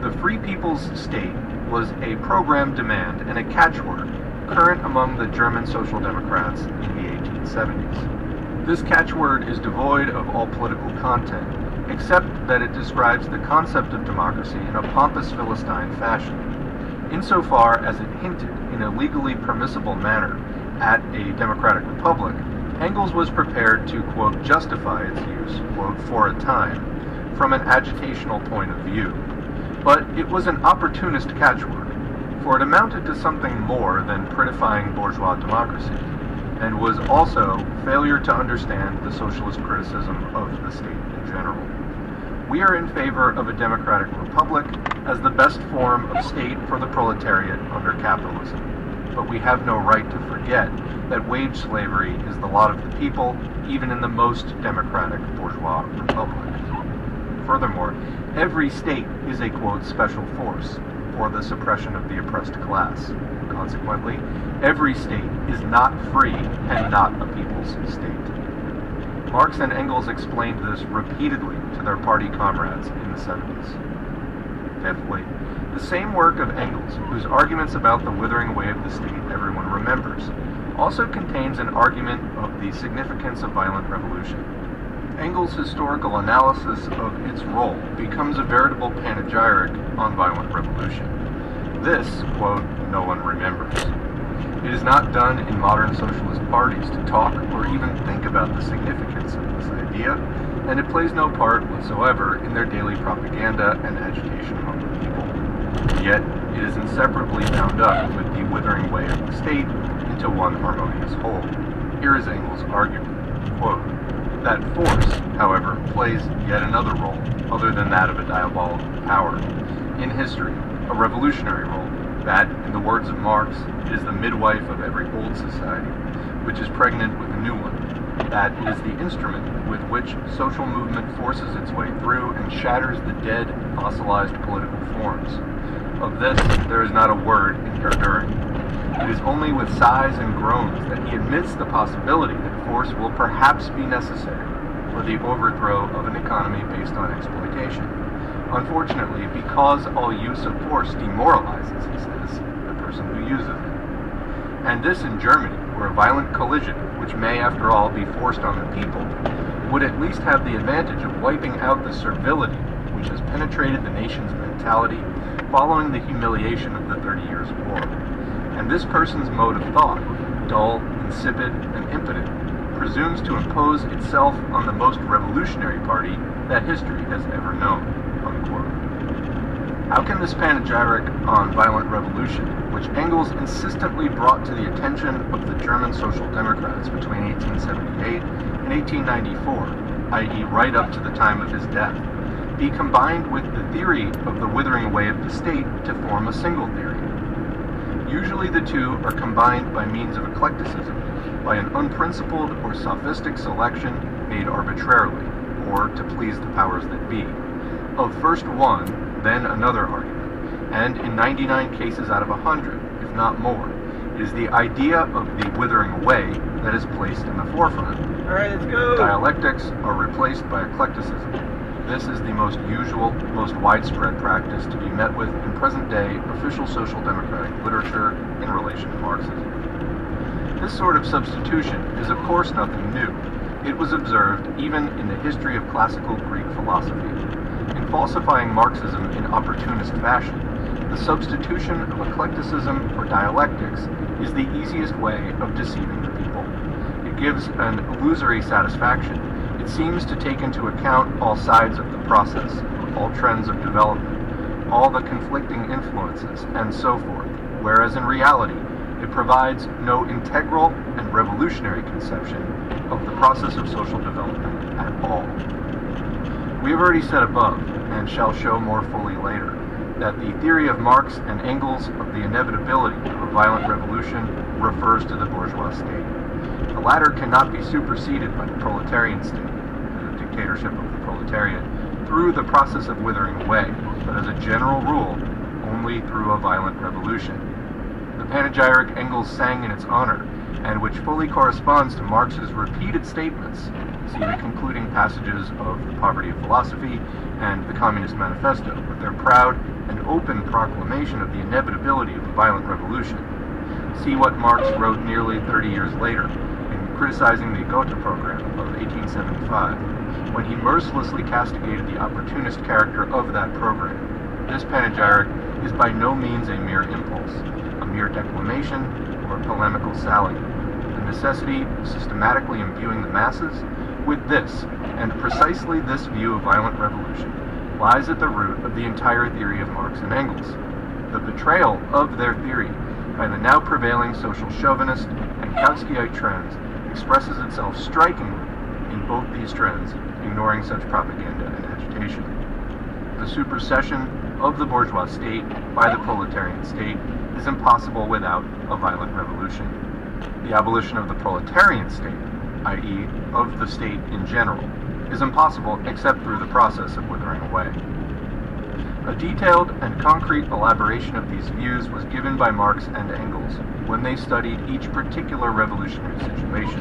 The Free People's State was a program demand and a catchword current among the German Social Democrats in the 1870s. This catchword is devoid of all political content, except that it describes the concept of democracy in a pompous Philistine fashion, insofar as it hinted in a legally permissible manner at a democratic republic. Engels was prepared to, quote, justify its use, quote, for a time, from an agitational point of view. But it was an opportunist catchword, for it amounted to something more than prettifying bourgeois democracy, and was also failure to understand the socialist criticism of the state in general. We are in favor of a democratic republic as the best form of state for the proletariat under capitalism, but we have no right to forget that wage slavery is the lot of the people, even in the most democratic bourgeois republic. Furthermore, every state is a, quote, special force for the suppression of the oppressed class. Consequently, every state is not free and not a people's state. Marx and Engels explained this repeatedly to their party comrades in the 70s. Fifthly, the same work of Engels, whose arguments about the withering away of the state everyone remembers, also contains an argument of the significance of violent revolution. Engels' historical analysis of its role becomes a veritable panegyric on violent revolution. This, quote, no one remembers. It is not done in modern socialist parties to talk or even think about the significance of this idea, and it plays no part whatsoever in their daily propaganda and agitation among the people. Yet, it is inseparably bound up with the withering away of the state into one harmonious whole. Here is Engels' argument, quote, that force, however, plays yet another role, other than that of a diabolical power, in history, a revolutionary role, that, in the words of Marx, it is the midwife of every old society, which is pregnant with a new one, that it is the instrument with which social movement forces its way through and shatters the dead, fossilized political forms. Of this, there is not a word in Herr Düring. It is only with sighs and groans that he admits the possibility that force will perhaps be necessary for the overthrow of an economy based on exploitation. Unfortunately, because all use of force demoralizes, he says, the person who uses it. And this in Germany, where a violent collision, which may after all be forced on the people, would at least have the advantage of wiping out the servility which has penetrated the nation's mentality following the humiliation of the 30 Years' War. And this person's mode of thought, dull, insipid, and impotent, presumes to impose itself on the most revolutionary party that history has ever known, unquote. How can this panegyric on violent revolution, which Engels insistently brought to the attention of the German Social Democrats between 1878 and 1894, i.e. right up to the time of his death, be combined with the theory of the withering away of the state to form a single theory? Usually the two are combined by means of eclecticism, by an unprincipled or sophistic selection made arbitrarily, or to please the powers that be. of first one, then another argument, and in 99 cases out of 100, if not more, it is the idea of the withering away that is placed in the forefront. All right, let's go. Dialectics are replaced by eclecticism. This is the most usual, most widespread practice to be met with in present-day official social democratic literature in relation to Marxism. This sort of substitution is of course nothing new. It was observed even in the history of classical Greek philosophy. In falsifying Marxism in opportunist fashion, the substitution of eclecticism or dialectics is the easiest way of deceiving the people. It gives an illusory satisfaction. It seems to take into account all sides of the process, all trends of development, all the conflicting influences, and so forth, whereas in reality, it provides no integral and revolutionary conception of the process of social development at all. We have already said above, and shall show more fully later, that the theory of Marx and Engels of the inevitability of a violent revolution refers to the bourgeois state. The latter cannot be superseded by the proletarian state, the dictatorship of the proletariat, through the process of withering away, but as a general rule, only through a violent revolution. The panegyric Engels sang in its honor, and which fully corresponds to Marx's repeated statements, see the concluding passages of The Poverty of Philosophy and the Communist Manifesto, with their proud and open proclamation of the inevitability of a violent revolution. See what Marx wrote nearly 30 years later, in criticizing the Gotha program of 1875, when he mercilessly castigated the opportunist character of that program. This panegyric is by no means a mere impulse, a mere declamation, or a polemical sally. The necessity of systematically imbuing the masses with this, and precisely this view of violent revolution, lies at the root of the entire theory of Marx and Engels. The betrayal of their theory by the now prevailing social chauvinist and Kautskyite trends expresses itself strikingly in both these trends, ignoring such propaganda and agitation. The supersession of the bourgeois state by the proletarian state is impossible without a violent revolution. The abolition of the proletarian state, i.e., of the state in general, is impossible except through the process of withering away. A detailed and concrete elaboration of these views was given by Marx and Engels when they studied each particular revolutionary situation,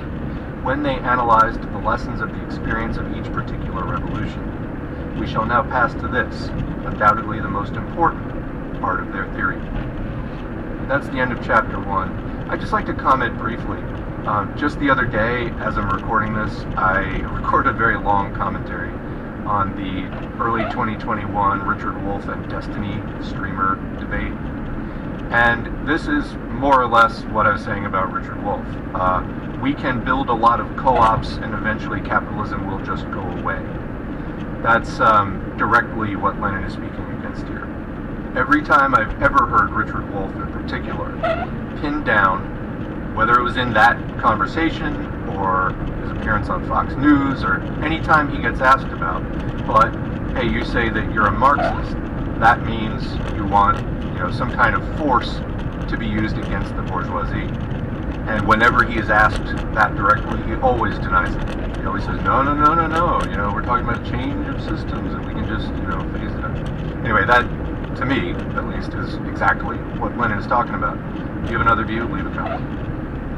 when they analyzed the lessons of the experience of each particular revolution. We shall now pass to this, undoubtedly the most important part of their theory. That's the end of chapter 1. I'd just like to comment briefly. Just the other day, as I'm recording this, I recorded a very long commentary on the early 2021 Richard Wolff and Destiny streamer debate. And this is more or less what I was saying about Richard Wolff. We can build a lot of co-ops and eventually capitalism will just go away. That's directly what Lenin is speaking against here. Every time I've ever heard Richard Wolff in particular pinned down, whether it was in that conversation or his appearance on Fox News or any time he gets asked about, but hey, you say that you're a Marxist, that means you want, some kind of force to be used against the bourgeoisie. And whenever he is asked that directly, he always denies it. He always says, no, we're talking about change of systems and we can just, phase it out. Anyway, that, to me, at least, is exactly what Lenin is talking about. If you have another view, leave a comment.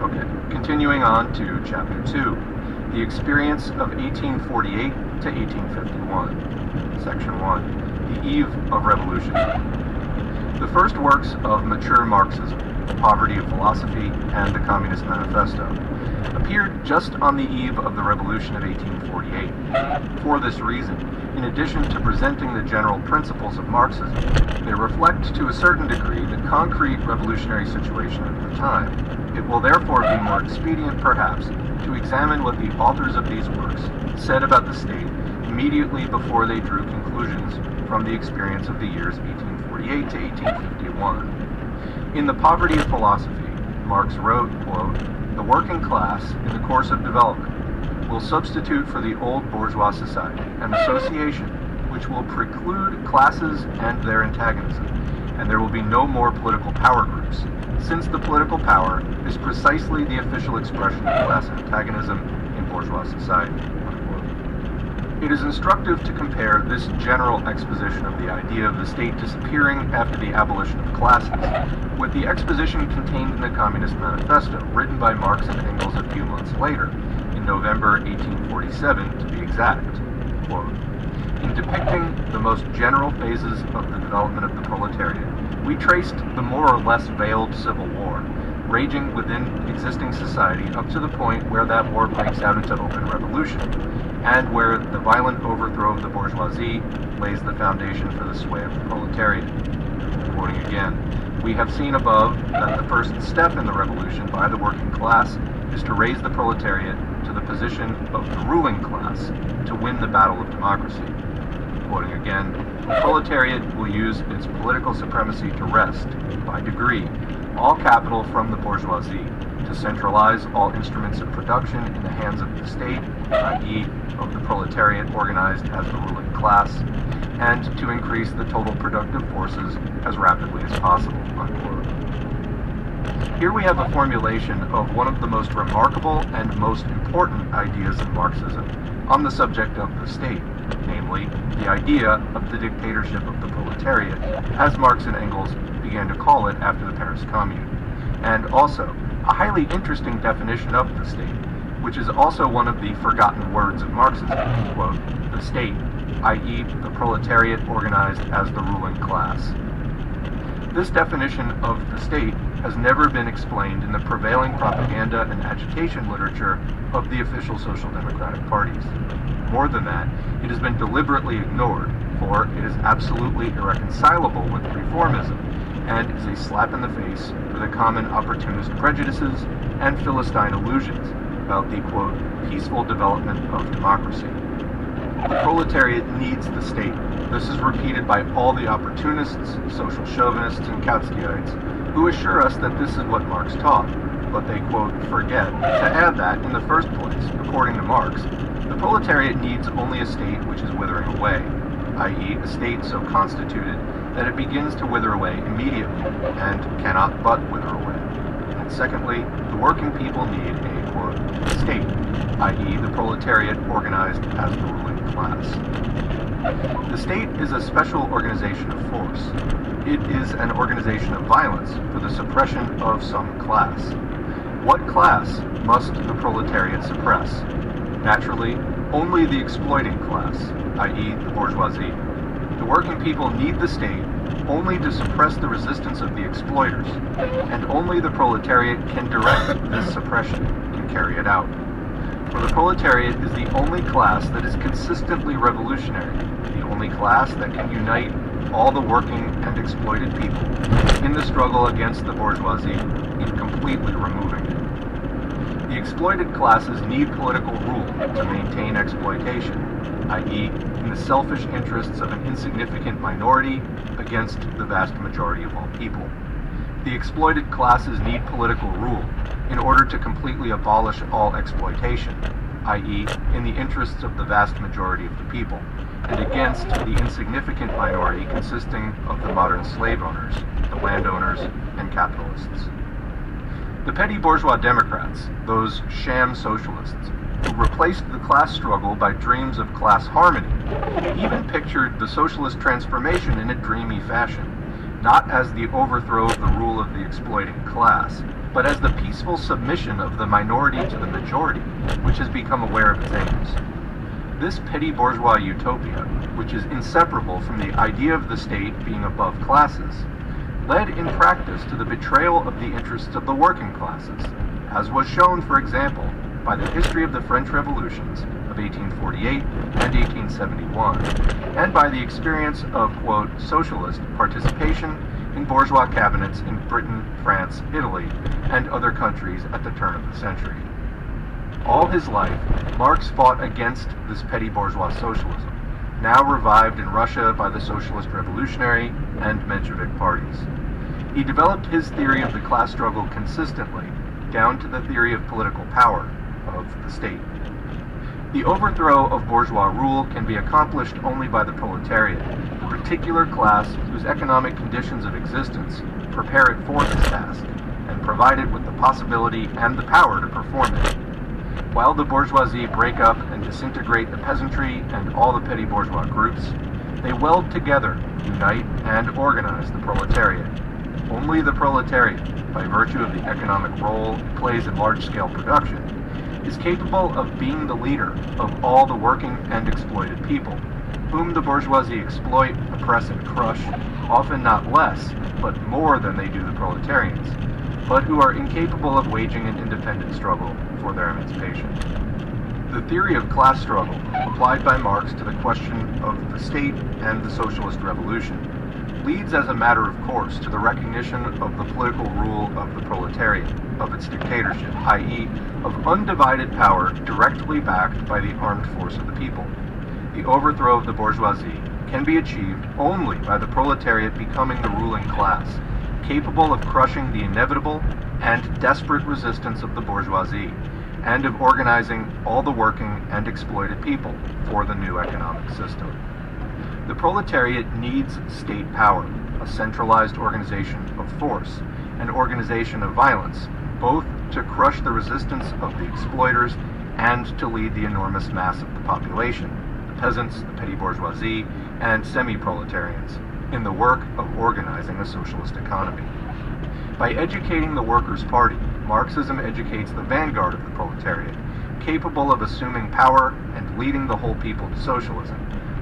Okay, continuing on to Chapter 2, the experience of 1848 to 1851, Section 1, the eve of revolution. The first works of mature Marxism, The Poverty of Philosophy and the Communist Manifesto, appeared just on the eve of the revolution of 1848. For this reason, in addition to presenting the general principles of Marxism, they reflect to a certain degree the concrete revolutionary situation of the time. It will therefore be more expedient, perhaps, to examine what the authors of these works said about the state immediately before they drew conclusions from the experience of the years 1848 to 1851. In The Poverty of Philosophy, Marx wrote, quote, "The working class, in the course of development, will substitute for the old bourgeois society an association which will preclude classes and their antagonism, and there will be no more political power groups, since the political power is precisely the official expression of class antagonism in bourgeois society." Unquote. It is instructive to compare this general exposition of the idea of the state disappearing after the abolition of classes with the exposition contained in the Communist Manifesto, written by Marx and Engels a few months later, in November 1847 to be exact. Quote, "In depicting the most general phases of the development of the proletariat, we traced the more or less veiled civil war, raging within existing society up to the point where that war breaks out into open revolution, and where the violent overthrow of the bourgeoisie lays the foundation for the sway of the proletariat." Quoting again, "We have seen above that the first step in the revolution by the working class is to raise the proletariat to the position of the ruling class to win the battle of democracy." Quoting again, "The proletariat will use its political supremacy to wrest, by degree, all capital from the bourgeoisie, to centralize all instruments of production in the hands of the state, i.e., of the proletariat organized as the ruling class, and to increase the total productive forces as rapidly as possible." Unquote. Here we have a formulation of one of the most remarkable and most important ideas in Marxism on the subject of the state, namely, the idea of the dictatorship of the proletariat, as Marx and Engels began to call it after the Paris Commune, and also a highly interesting definition of the state, which is also one of the forgotten words of Marxism, quote, "the state, i.e. the proletariat organized as the ruling class." This definition of the state has never been explained in the prevailing propaganda and agitation literature of the official social democratic parties. More than that, it has been deliberately ignored, for it is absolutely irreconcilable with reformism, and is a slap in the face for the common opportunist prejudices and Philistine illusions about the, quote, "peaceful development of democracy." The proletariat needs the state. This is repeated by all the opportunists, social chauvinists, and Kautskyites, who assure us that this is what Marx taught, but they, quote, "forget to add that, in the first place, according to Marx, the proletariat needs only a state which is withering away, i.e. a state so constituted that it begins to wither away immediately, and cannot but wither away. And secondly, the working people need a, quote, state, i.e. the proletariat organized as the ruling class. The state is a special organization of force. It is an organization of violence for the suppression of some class. What class must the proletariat suppress? Naturally, only the exploiting class, i.e. the bourgeoisie. The working people need the state only to suppress the resistance of the exploiters, and only the proletariat can direct this suppression, can carry it out. For the proletariat is the only class that is consistently revolutionary, the only class that can unite all the working and exploited people in the struggle against the bourgeoisie, in completely removing it. The exploited classes need political rule to maintain exploitation, i.e., in the selfish interests of an insignificant minority against the vast majority of all people. The exploited classes need political rule in order to completely abolish all exploitation, i.e., in the interests of the vast majority of the people, and against the insignificant minority consisting of the modern slave owners, the landowners, and capitalists. The petty bourgeois Democrats, those sham socialists, who replaced the class struggle by dreams of class harmony, even pictured the socialist transformation in a dreamy fashion, not as the overthrow of the rule of the exploiting class, but as the peaceful submission of the minority to the majority, which has become aware of its aims. This petty bourgeois utopia, which is inseparable from the idea of the state being above classes, led in practice to the betrayal of the interests of the working classes, as was shown, for example, by the history of the French revolutions of 1848 and 1871, and by the experience of, quote, socialist participation in bourgeois cabinets in Britain, France, Italy, and other countries at the turn of the century. All his life, Marx fought against this petty bourgeois socialism, now revived in Russia by the Socialist Revolutionary and Menshevik parties. He developed his theory of the class struggle consistently, down to the theory of political power, of the state. The overthrow of bourgeois rule can be accomplished only by the proletariat, the particular class whose economic conditions of existence prepare it for this task, and provide it with the possibility and the power to perform it. While the bourgeoisie break up and disintegrate the peasantry and all the petty bourgeois groups, they weld together, unite, and organize the proletariat. Only the proletariat, by virtue of the economic role it plays in large-scale production, is capable of being the leader of all the working and exploited people, whom the bourgeoisie exploit, oppress, and crush, often not less, but more than they do the proletarians, but who are incapable of waging an independent struggle for their emancipation. The theory of class struggle, applied by Marx to the question of the state and the socialist revolution, leads as a matter of course to the recognition of the political rule of the proletariat, of its dictatorship, i.e., of undivided power directly backed by the armed force of the people. The overthrow of the bourgeoisie can be achieved only by the proletariat becoming the ruling class, capable of crushing the inevitable and desperate resistance of the bourgeoisie, and of organizing all the working and exploited people for the new economic system. The proletariat needs state power, a centralized organization of force, an organization of violence, both to crush the resistance of the exploiters and to lead the enormous mass of the population, the peasants, the petty bourgeoisie, and semi-proletarians, in the work of organizing a socialist economy. By educating the Workers' Party, Marxism educates the vanguard of the proletariat, capable of assuming power and leading the whole people to socialism,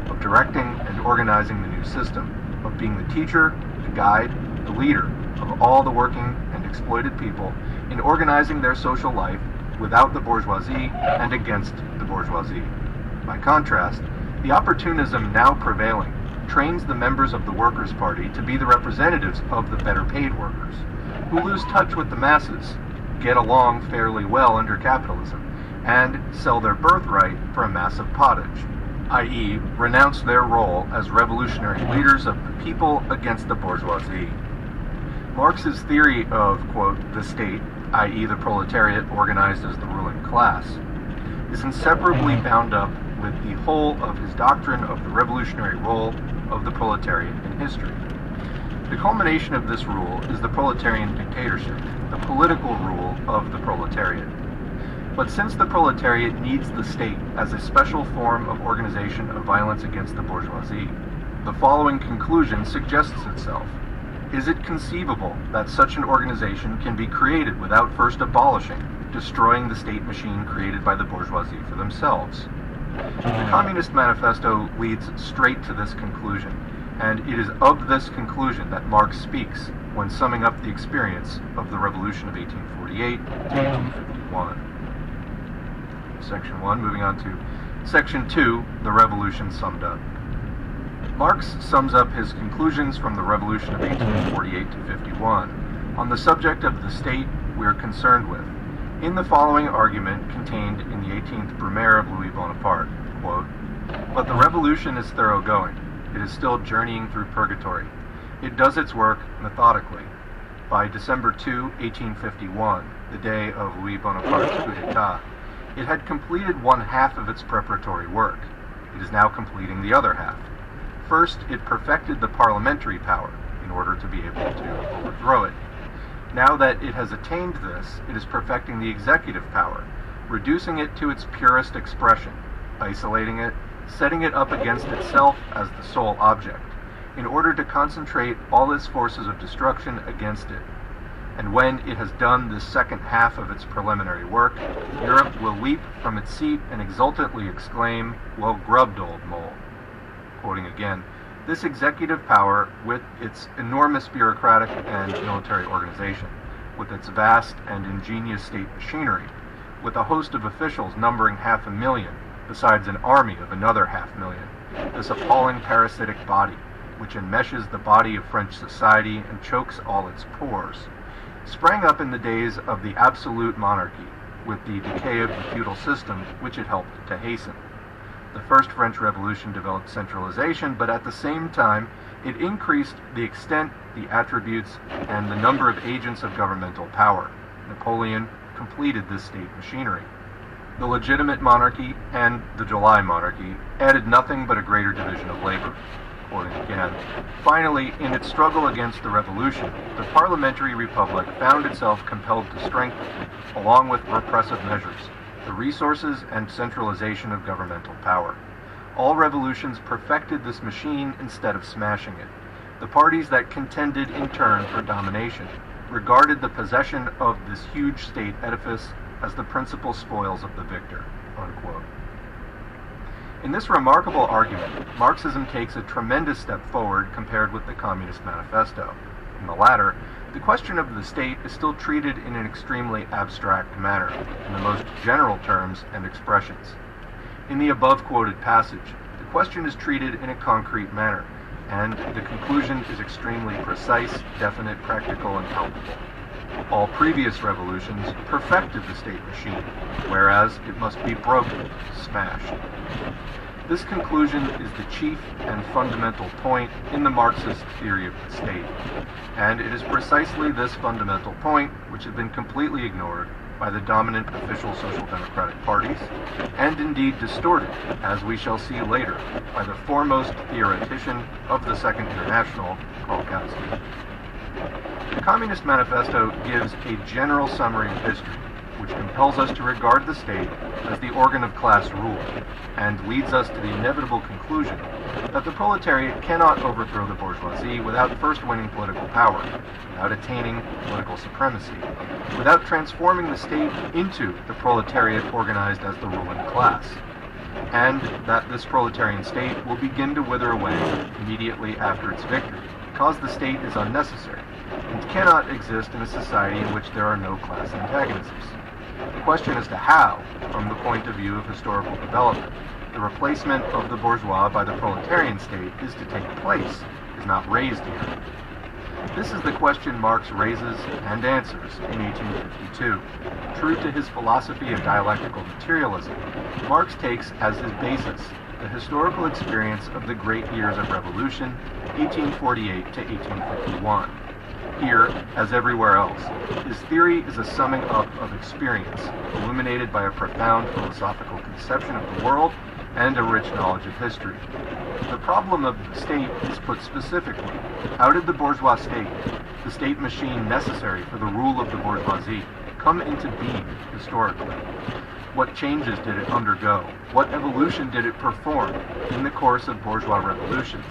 of directing and organizing the new system, of being the teacher, the guide, the leader of all the working and exploited people in organizing their social life without the bourgeoisie and against the bourgeoisie. By contrast, the opportunism now prevailing trains the members of the Workers' Party to be the representatives of the better paid workers, who lose touch with the masses, get along fairly well under capitalism, and sell their birthright for a massive pottage, i.e., renounce their role as revolutionary leaders of the people against the bourgeoisie. Marx's theory of, quote, the state, i.e. the proletariat organized as the ruling class, is inseparably bound up with the whole of his doctrine of the revolutionary role of the proletariat in history. The culmination of this rule is the proletarian dictatorship, the political rule of the proletariat. But since the proletariat needs the state as a special form of organization of violence against the bourgeoisie, the following conclusion suggests itself. Is it conceivable that such an organization can be created without first abolishing, destroying the state machine created by the bourgeoisie for themselves? The Communist Manifesto leads straight to this conclusion, and it is of this conclusion that Marx speaks when summing up the experience of the Revolution of 1848 to 1851. Section 1, moving on to Section 2, the Revolution summed up. Marx sums up his conclusions from the Revolution of 1848 to 51 on the subject of the state we are concerned with, in the following argument contained in the 18th Brumaire of Louis Bonaparte, quote, "But the revolution is thoroughgoing. It is still journeying through purgatory. It does its work methodically. By December 2, 1851, the day of Louis Bonaparte's coup d'etat, it had completed one half of its preparatory work. It is now completing the other half. First, it perfected the parliamentary power in order to be able to overthrow it. Now that it has attained this, it is perfecting the executive power, reducing it to its purest expression, isolating it, setting it up against itself as the sole object, in order to concentrate all its forces of destruction against it. And when it has done this second half of its preliminary work, Europe will leap from its seat and exultantly exclaim, 'Well grubbed, old mole.'" Quoting again, "This executive power, with its enormous bureaucratic and military organization, with its vast and ingenious state machinery, with a host of officials numbering 500,000, besides an army of another 500,000, this appalling parasitic body, which enmeshes the body of French society and chokes all its pores, sprang up in the days of the absolute monarchy, with the decay of the feudal system which it helped to hasten. The first French Revolution developed centralization, but at the same time it increased the extent, the attributes, and the number of agents of governmental power. Napoleon completed this state machinery. The legitimate monarchy and the July monarchy added nothing but a greater division of labor." Quoting again, "Finally, in its struggle against the revolution, the parliamentary republic found itself compelled to strengthen, along with repressive measures, the resources and centralization of governmental power. All revolutions perfected this machine instead of smashing it. The parties that contended in turn for domination regarded the possession of this huge state edifice as the principal spoils of the victor." Unquote. In this remarkable argument, Marxism takes a tremendous step forward compared with the Communist Manifesto. In the latter, the question of the state is still treated in an extremely abstract manner, in the most general terms and expressions. In the above-quoted passage, the question is treated in a concrete manner, and the conclusion is extremely precise, definite, practical, and palpable. All previous revolutions perfected the state machine, whereas it must be broken, smashed. This conclusion is the chief and fundamental point in the Marxist theory of the state, and it is precisely this fundamental point which has been completely ignored by the dominant official social democratic parties, and indeed distorted, as we shall see later, by the foremost theoretician of the Second International, Kautsky. The Communist Manifesto gives a general summary of history, which compels us to regard the state as the organ of class rule, and leads us to the inevitable conclusion that the proletariat cannot overthrow the bourgeoisie without first winning political power, without attaining political supremacy, without transforming the state into the proletariat organized as the ruling class, and that this proletarian state will begin to wither away immediately after its victory, because the state is unnecessary, and cannot exist in a society in which there are no class antagonisms. The question as to how, from the point of view of historical development, the replacement of the bourgeois by the proletarian state is to take place, is not raised here. This is the question Marx raises and answers in 1852. True to his philosophy of dialectical materialism, Marx takes as his basis the historical experience of the great years of revolution, 1848 to 1851. Here, as everywhere else, his theory is a summing up of experience, illuminated by a profound philosophical conception of the world and a rich knowledge of history. The problem of the state is put specifically. How did the bourgeois state, the state machine necessary for the rule of the bourgeoisie, come into being historically? What changes did it undergo? What evolution did it perform in the course of bourgeois revolutions,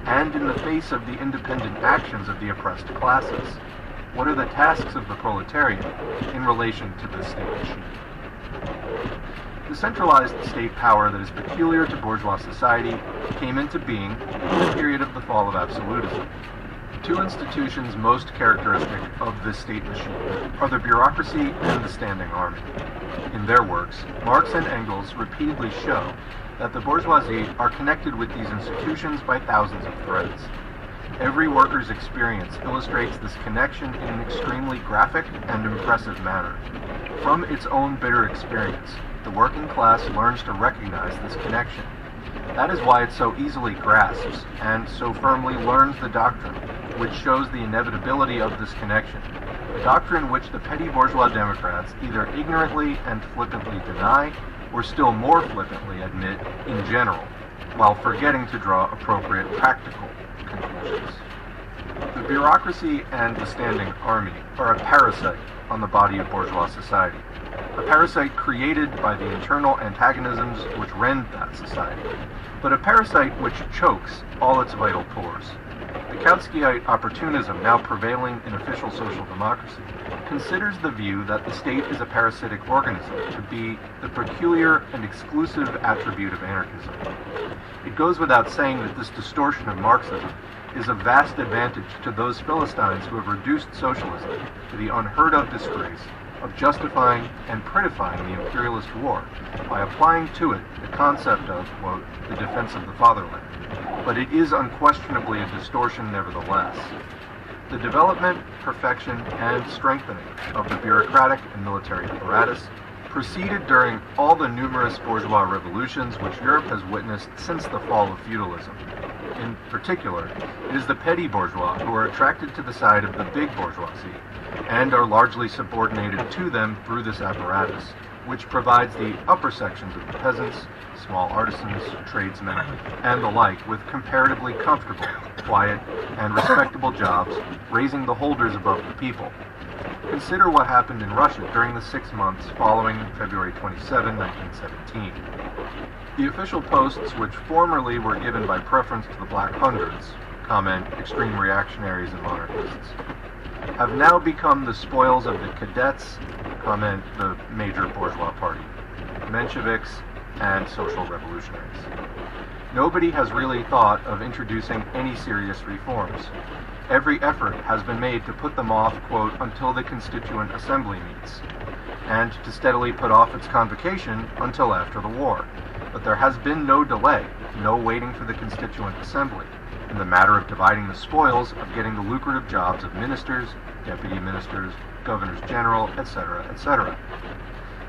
and in the face of the independent actions of the oppressed classes? What are the tasks of the proletariat in relation to this state machine? The centralized state power that is peculiar to bourgeois society came into being in the period of the fall of absolutism. Two institutions most characteristic of this state machine are the bureaucracy and the standing army. In their works, Marx and Engels repeatedly show that the bourgeoisie are connected with these institutions by thousands of threads. Every worker's experience illustrates this connection in an extremely graphic and impressive manner. From its own bitter experience, the working class learns to recognize this connection. That is why it so easily grasps and so firmly learns the doctrine which shows the inevitability of this connection, a doctrine which the petty bourgeois Democrats either ignorantly and flippantly deny, or still more flippantly admit in general, while forgetting to draw appropriate practical conclusions. The bureaucracy and the standing army are a parasite on the body of bourgeois society, a parasite created by the internal antagonisms which rend that society, but a parasite which chokes all its vital pores. The Kautskyite opportunism now prevailing in official social democracy considers the view that the state is a parasitic organism to be the peculiar and exclusive attribute of anarchism. It goes without saying that this distortion of Marxism is of vast advantage to those Philistines who have reduced socialism to the unheard-of disgrace of justifying and prettifying the imperialist war by applying to it the concept of, quote, the defense of the fatherland. But it is unquestionably a distortion nevertheless. The development, perfection, and strengthening of the bureaucratic and military apparatus proceeded during all the numerous bourgeois revolutions which Europe has witnessed since the fall of feudalism. In particular, it is the petty bourgeois who are attracted to the side of the big bourgeoisie, and are largely subordinated to them through this apparatus, which provides the upper sections of the peasants, small artisans, tradesmen, and the like with comparatively comfortable, quiet, and respectable jobs, raising the holders above the people. Consider what happened in Russia during the 6 months following February 27, 1917. The official posts, which formerly were given by preference to the Black Hundreds, comment extreme reactionaries and monarchists, have now become the spoils of the cadets, comment the major bourgeois party, Mensheviks, and social revolutionaries. Nobody has really thought of introducing any serious reforms. Every effort has been made to put them off, quote, until the Constituent Assembly meets, and to steadily put off its convocation until after the war. But there has been no delay, no waiting for the Constituent Assembly, in the matter of dividing the spoils of getting the lucrative jobs of ministers, deputy ministers, governors general, etc., etc.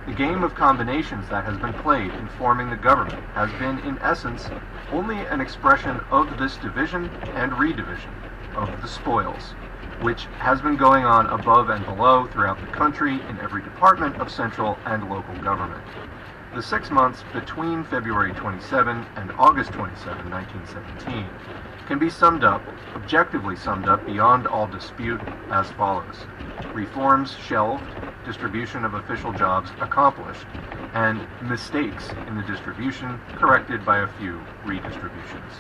The game of combinations that has been played in forming the government has been, in essence, only an expression of this division and redivision of the spoils, which has been going on above and below throughout the country in every department of central and local government. The 6 months between February 27 and August 27, 1917, can be summed up, objectively summed up beyond all dispute, as follows. Reforms shelved, distribution of official jobs accomplished, and mistakes in the distribution corrected by a few redistributions.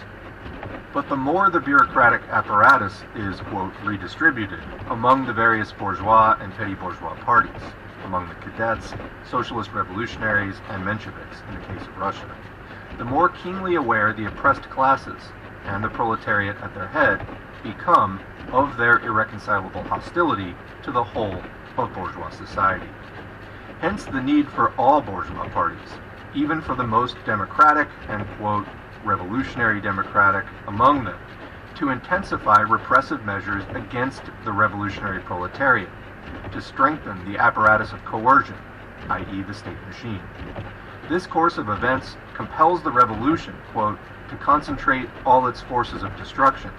But the more the bureaucratic apparatus is, quote, redistributed among the various bourgeois and petty bourgeois parties, among the cadets, socialist revolutionaries, and Mensheviks in the case of Russia, the more keenly aware the oppressed classes, and the proletariat at their head, become of their irreconcilable hostility to the whole of bourgeois society. Hence the need for all bourgeois parties, even for the most democratic and, quote, revolutionary democratic among them, to intensify repressive measures against the revolutionary proletariat, to strengthen the apparatus of coercion, i.e. the state machine. This course of events compels the revolution, quote, to concentrate all its forces of destruction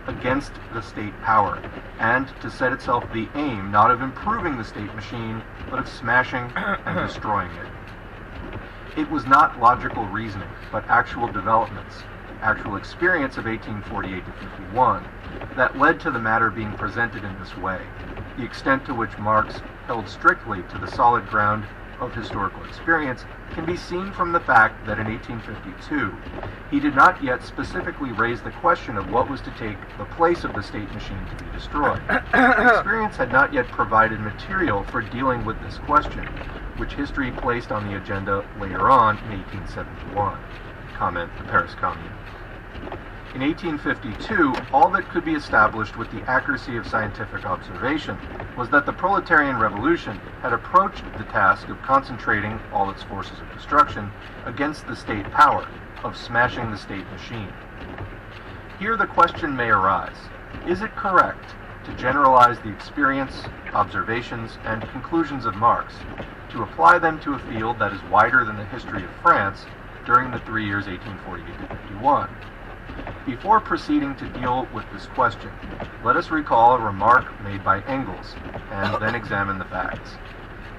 against the state power, and to set itself the aim not of improving the state machine, but of smashing and destroying it. It was not logical reasoning, but actual developments, the actual experience of 1848 to 51, that led to the matter being presented in this way, the extent to which Marx held strictly to the solid ground of historical experience can be seen from the fact that in 1852 he did not yet specifically raise the question of what was to take the place of the state machine to be destroyed. Experience had not yet provided material for dealing with this question, which history placed on the agenda later on in 1871. Comment the Paris Commune. In 1852, all that could be established with the accuracy of scientific observation was that the proletarian revolution had approached the task of concentrating all its forces of destruction against the state power, of smashing the state machine. Here the question may arise, is it correct to generalize the experience, observations, and conclusions of Marx, to apply them to a field that is wider than the history of France during the 3 years 1848 to 51? Before proceeding to deal with this question, let us recall a remark made by Engels, and then examine the facts.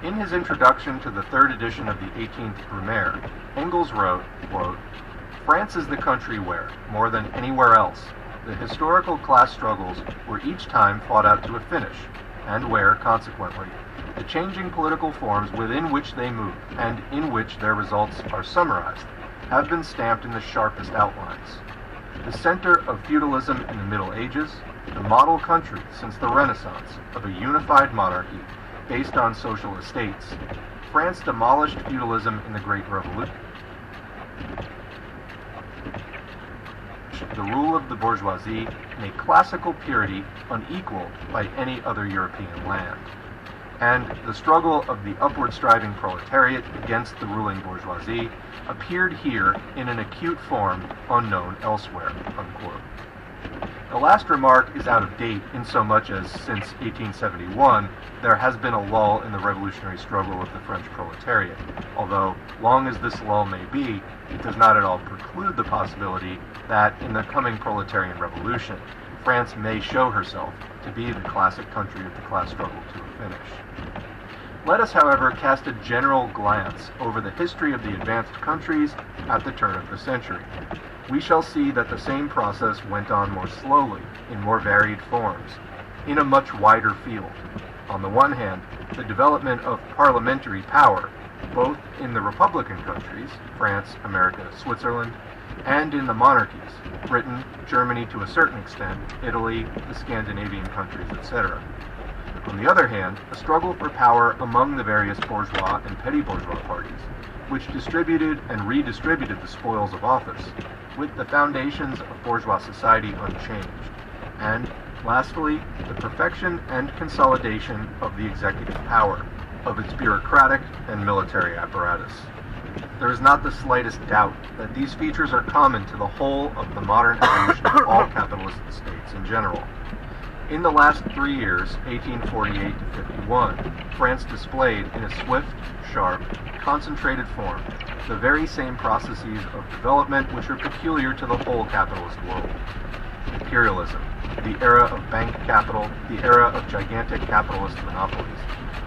In his introduction to the third edition of the 18th Brumaire, Engels wrote, quote, France is the country where, more than anywhere else, the historical class struggles were each time fought out to a finish, and where, consequently, the changing political forms within which they move, and in which their results are summarized, have been stamped in the sharpest outlines. The center of feudalism in the Middle Ages, the model country since the Renaissance of a unified monarchy based on social estates, France demolished feudalism in the Great Revolution. The rule of the bourgeoisie in a classical purity unequaled by any other European land, and the struggle of the upward-striving proletariat against the ruling bourgeoisie appeared here in an acute form unknown elsewhere, unquote. The last remark is out of date insomuch as since 1871 there has been a lull in the revolutionary struggle of the French proletariat, although, long as this lull may be, it does not at all preclude the possibility that in the coming proletarian revolution, France may show herself to be the classic country of the class struggle to a finish. Let us, however, cast a general glance over the history of the advanced countries at the turn of the century. We shall see that the same process went on more slowly, in more varied forms, in a much wider field. On the one hand, the development of parliamentary power, both in the Republican countries, France, America, Switzerland, and in the monarchies, Britain, Germany to a certain extent, Italy, the Scandinavian countries, etc. On the other hand, a struggle for power among the various bourgeois and petty bourgeois parties, which distributed and redistributed the spoils of office, with the foundations of bourgeois society unchanged. And, lastly, the perfection and consolidation of the executive power, of its bureaucratic and military apparatus. There is not the slightest doubt that these features are common to the whole of the modern evolution of all capitalist states in general. In the last 3 years, 1848 to 51, France displayed in a swift, sharp, concentrated form the very same processes of development which are peculiar to the whole capitalist world. Imperialism, the era of bank capital, the era of gigantic capitalist monopolies,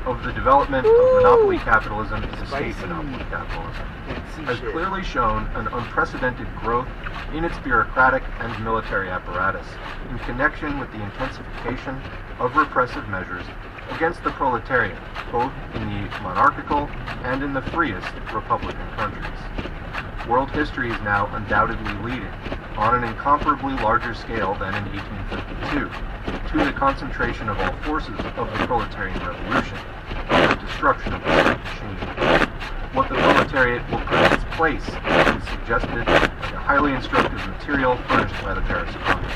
of the development of monopoly capitalism to state monopoly capitalism, has clearly shown an unprecedented growth in its bureaucratic and military apparatus in connection with the intensification of repressive measures against the proletariat, both in the monarchical and in the freest republican countries. World history is now undoubtedly leading, on an incomparably larger scale than in 1852, to the concentration of all forces of the proletarian revolution, and the destruction of the state machine. What the proletariat will put in its place is suggested by the highly instructive material furnished by the Paris Commune.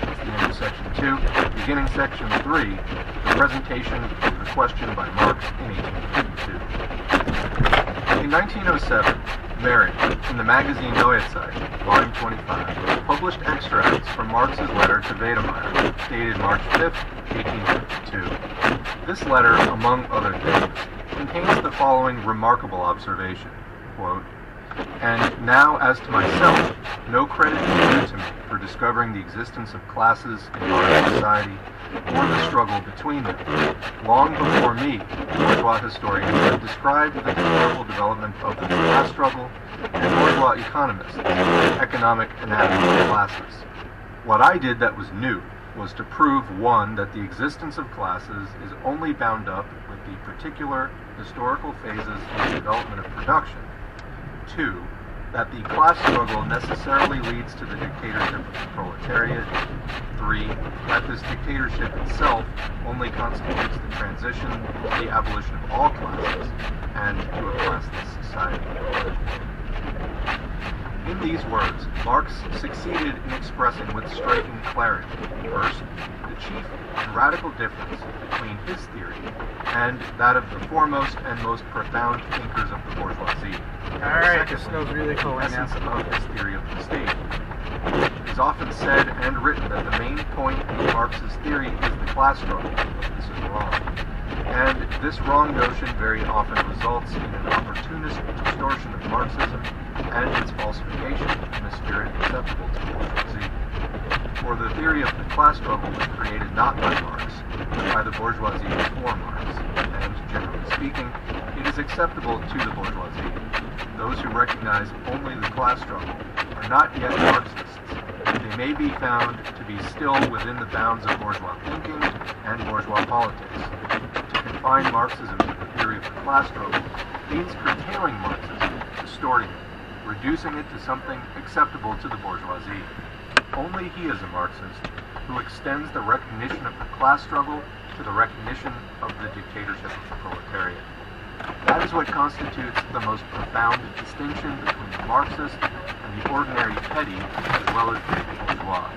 That's the end of section 2. Beginning section 3, the presentation of the question by Marx in 1852. In 1907, Mering, in the magazine Neue Zeit, volume 25, published extracts from Marx's letter to Wedemeyer, dated March 5, 1852. This letter, among other things, contains the following remarkable observation, quote, "And now as to myself, no credit is due to me for discovering the existence of classes in modern society, or the struggle between them. Long before me, bourgeois historians have described the historical development of the class struggle, and bourgeois economists, the economic anatomy of classes. What I did that was new was to prove, 1, that the existence of classes is only bound up with the particular historical phases in the development of production, 2, that the class struggle necessarily leads to the dictatorship of the proletariat, 3, that this dictatorship itself only constitutes the transition to the abolition of all classes and to a classless society." In these words, Marx succeeded in expressing with striking clarity, first, the chief and radical difference between his theory and that of the foremost and most profound thinkers of the bourgeoisie. Alright, this smells really cool the right now. essence of his theory of the state. It is often said and written that the main point of Marx's theory is the class struggle, but this is wrong. And this wrong notion very often results in an opportunist distortion of Marxism and its falsification in a spirit acceptable to the bourgeoisie. For the theory of the class struggle was created not by Marx, but by the bourgeoisie before Marx, and, generally speaking, it is acceptable to the bourgeoisie. Those who recognize only the class struggle are not yet Marxists. They may be found to be still within the bounds of bourgeois thinking and bourgeois politics. To confine Marxism to the theory of the class struggle means curtailing Marxism, distorting it, reducing it to something acceptable to the bourgeoisie. Only he is a Marxist who extends the recognition of the class struggle to the recognition of the dictatorship of the proletariat. That is what constitutes the most profound distinction between the Marxist and the ordinary petty as well as the bourgeois.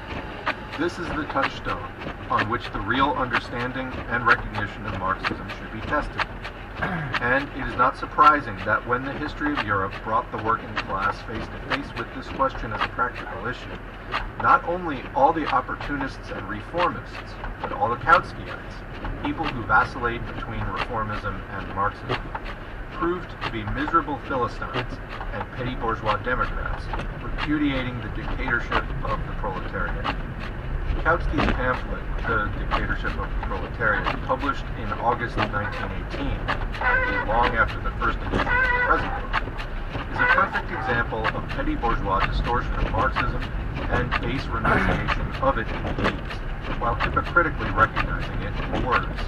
This is the touchstone on which the real understanding and recognition of Marxism should be tested. And it is not surprising that when the history of Europe brought the working class face to face with this question as a practical issue, not only all the opportunists and reformists, but all the Kautskyites, people who vacillate between reformism and Marxism, proved to be miserable Philistines and petty bourgeois Democrats, repudiating the dictatorship of the proletariat. Kautsky's pamphlet, The Dictatorship of the Proletariat, published in August of 1918, long after the first edition of the present book, is a perfect example of petty bourgeois distortion of Marxism and base renunciation of it in deeds. while hypocritically recognizing it in words.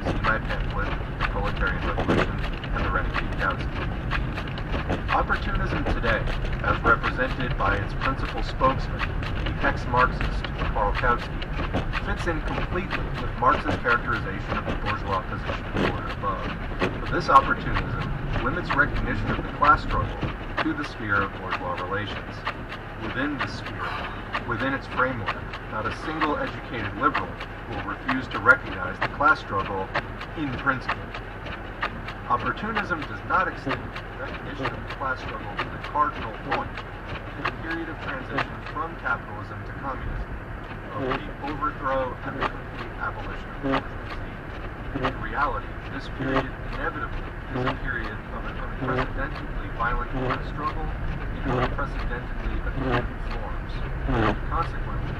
See my pamphlet, The Proletarian Revolution and the Renegade Kautsky. Opportunism today, as represented by its principal spokesman, the ex-Marxist Karl Kautsky, fits in completely with Marx's characterization of the bourgeois position quoted above. But this opportunism limits recognition of the class struggle to the sphere of bourgeois relations. Within this sphere, within its framework, not a single educated liberal will refuse to recognize the class struggle in principle. Opportunism does not extend recognition of the class struggle to the cardinal point, the period of transition from capitalism to communism, of the overthrow and the complete abolition of the bourgeois state. In reality, this period inevitably is a period of an unprecedentedly violent class struggle in unprecedentedly acute forms. Consequently,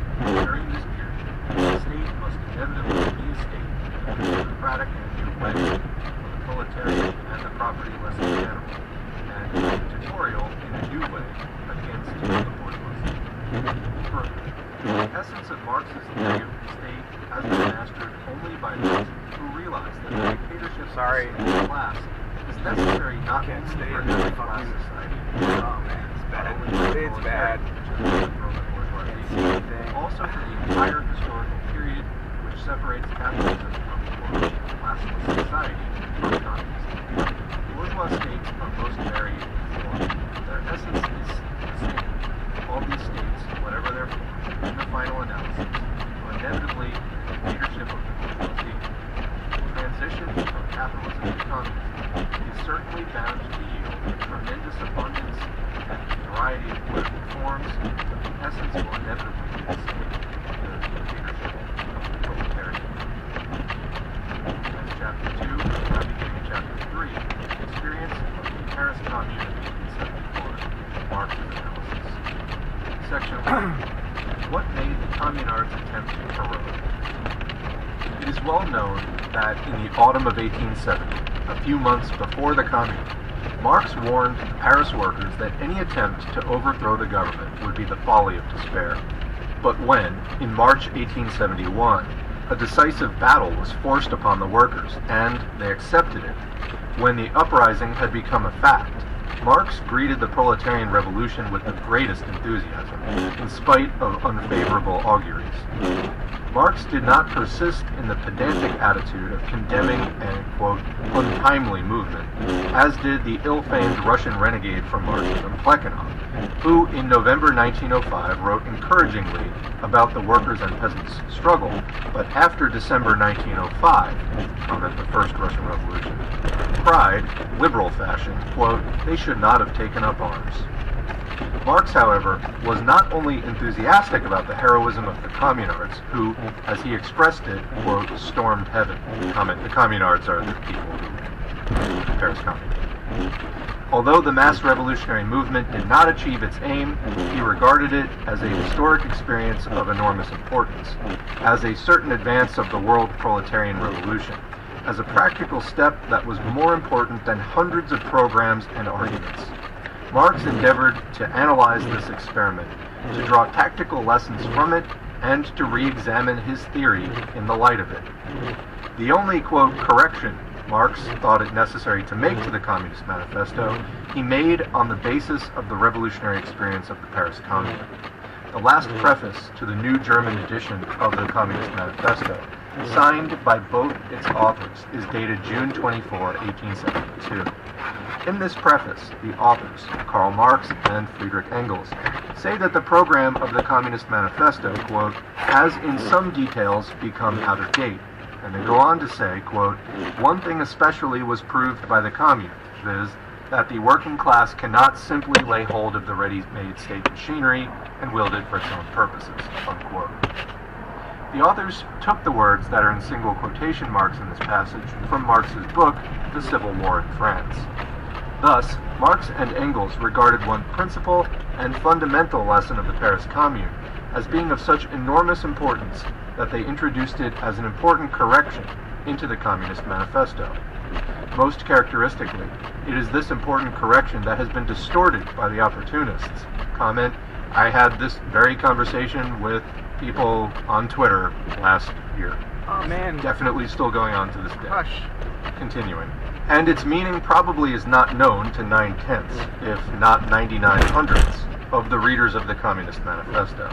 during this period, the state must inevitably be a state in a democratic and new way, for the proletariat and the property-less animal, and dictatorial in a new way against the bourgeoisie. Further, the essence of Marx's theory of the state has been mastered only by those who realize that the dictatorship of the class is necessary not only for every class society, Oh man, it's bad. It's bad. also for the entire historical period which separates capitalism from the classless society from communism. Bourgeois states are most varied in form. Their essence is the same. All these states, whatever their form, in the final analysis, are inevitably the dictatorship of the bourgeoisie. Transition from capitalism to communism is certainly bound to yield a tremendous abundance and variety of political forms, but the essence will inevitably be the same, the dictatorship of the proletariat. That's chapter 2, now beginning chapter 3, experience of the Paris Commune in 1874, Marx's analysis. Section 1. What made the communards' attempt heroic? It is well known that in the autumn of 1870, a few months before the Commune, Marx warned the Paris workers that any attempt to overthrow the government would be the folly of despair. But when, in March 1871, a decisive battle was forced upon the workers, and they accepted it, when the uprising had become a fact, Marx greeted the proletarian revolution with the greatest enthusiasm, in spite of unfavorable auguries. Marx did not persist in the pedantic attitude of condemning an, quote, untimely movement, as did the ill-famed Russian renegade from Marxism, Plekhanov, who in November 1905 wrote encouragingly about the workers' and peasants' struggle, but after December 1905, comment the First Russian Revolution, cried, liberal fashion, quote, they should not have taken up arms. Marx, however, was not only enthusiastic about the heroism of the communards, who, as he expressed it, quote, stormed heaven. Comment, the communards are the people who Paris Commune. Although the mass revolutionary movement did not achieve its aim, he regarded it as a historic experience of enormous importance, as a certain advance of the world proletarian revolution, as a practical step that was more important than hundreds of programs and arguments. Marx endeavored to analyze this experiment, to draw tactical lessons from it, and to re-examine his theory in the light of it. The only, quote, correction Marx thought it necessary to make to the Communist Manifesto, he made on the basis of the revolutionary experience of the Paris Commune. The last preface to the new German edition of the Communist Manifesto, signed by both its authors, is dated June 24, 1872. In this preface, the authors, Karl Marx and Friedrich Engels, say that the program of the Communist Manifesto, quote, has in some details become out of date, and they go on to say, quote, one thing especially was proved by the Commune, viz., that the working class cannot simply lay hold of the ready-made state machinery and wield it for its own purposes, unquote. The authors took the words that are in single quotation marks in this passage from Marx's book, The Civil War in France. Thus, Marx and Engels regarded one principal and fundamental lesson of the Paris Commune as being of such enormous importance that they introduced it as an important correction into the Communist Manifesto. Most characteristically, it is this important correction that has been distorted by the opportunists. Comment, I had this very conversation with people on Twitter last year. Oh man. Definitely still going on to this day. Hush. Continuing. And its meaning probably is not known to 9/10, if not 99/100 of the readers of the Communist Manifesto.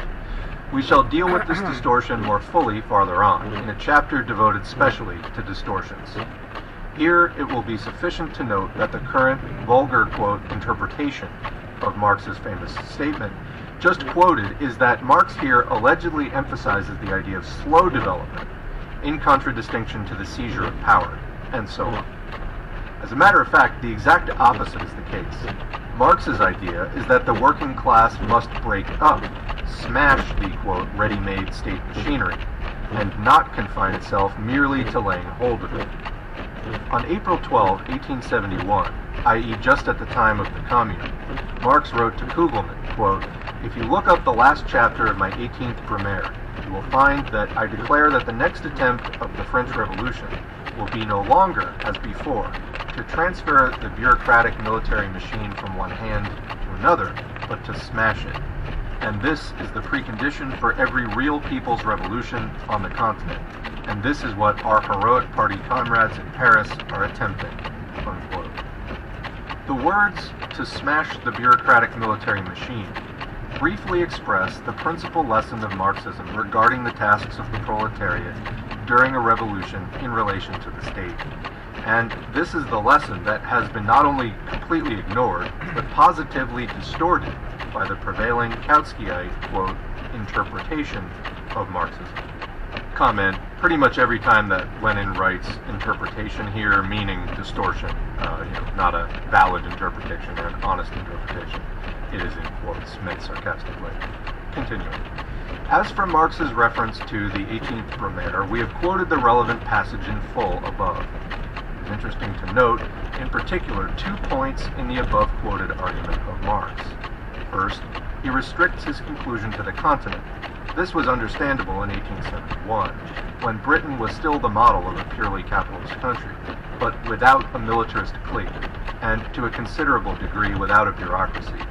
We shall deal with this distortion more fully farther on, in a chapter devoted specially to distortions. Here it will be sufficient to note that the current vulgar, quote, interpretation of Marx's famous statement just quoted is that Marx here allegedly emphasizes the idea of slow development, in contradistinction to the seizure of power, and so on. As a matter of fact, the exact opposite is the case. Marx's idea is that the working class must break up, smash the, quote, ready-made state machinery, and not confine itself merely to laying hold of it. On April 12, 1871, i.e. just at the time of the Commune, Marx wrote to Kugelmann, quote, "If you look up the last chapter of my 18th Brumaire, you will find that I declare that the next attempt of the French Revolution will be no longer, as before, to transfer the bureaucratic military machine from one hand to another, but to smash it. And this is the precondition for every real people's revolution on the continent. And this is what our heroic party comrades in Paris are attempting." Unquote. The words, "to smash the bureaucratic military machine," briefly express the principal lesson of Marxism regarding the tasks of the proletariat during a revolution in relation to the state. And this is the lesson that has been not only completely ignored, but positively distorted by the prevailing Kautskyite, quote, interpretation of Marxism. Comment, pretty much every time that Lenin writes interpretation here, meaning distortion, not a valid interpretation or an honest interpretation, it is in quotes, meant sarcastically. Continuing. As for Marx's reference to the 18th Brumaire, we have quoted the relevant passage in full above. It is interesting to note, in particular, 2 points in the above quoted argument of Marx. First, he restricts his conclusion to the continent. This was understandable in 1871, when Britain was still the model of a purely capitalist country, but without a militarist clique, and to a considerable degree without a bureaucracy.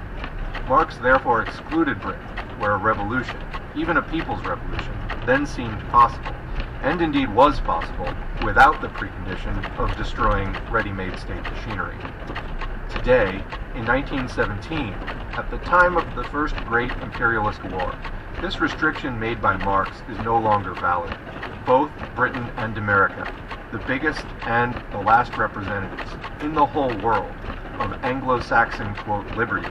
Marx therefore excluded Britain, where a revolution, even a people's revolution, then seemed possible, and indeed was possible, without the precondition of destroying ready-made state machinery. Today, in 1917, at the time of the first great imperialist war, this restriction made by Marx is no longer valid. Both Britain and America, the biggest and the last representatives in the whole world of Anglo-Saxon, quote, liberty,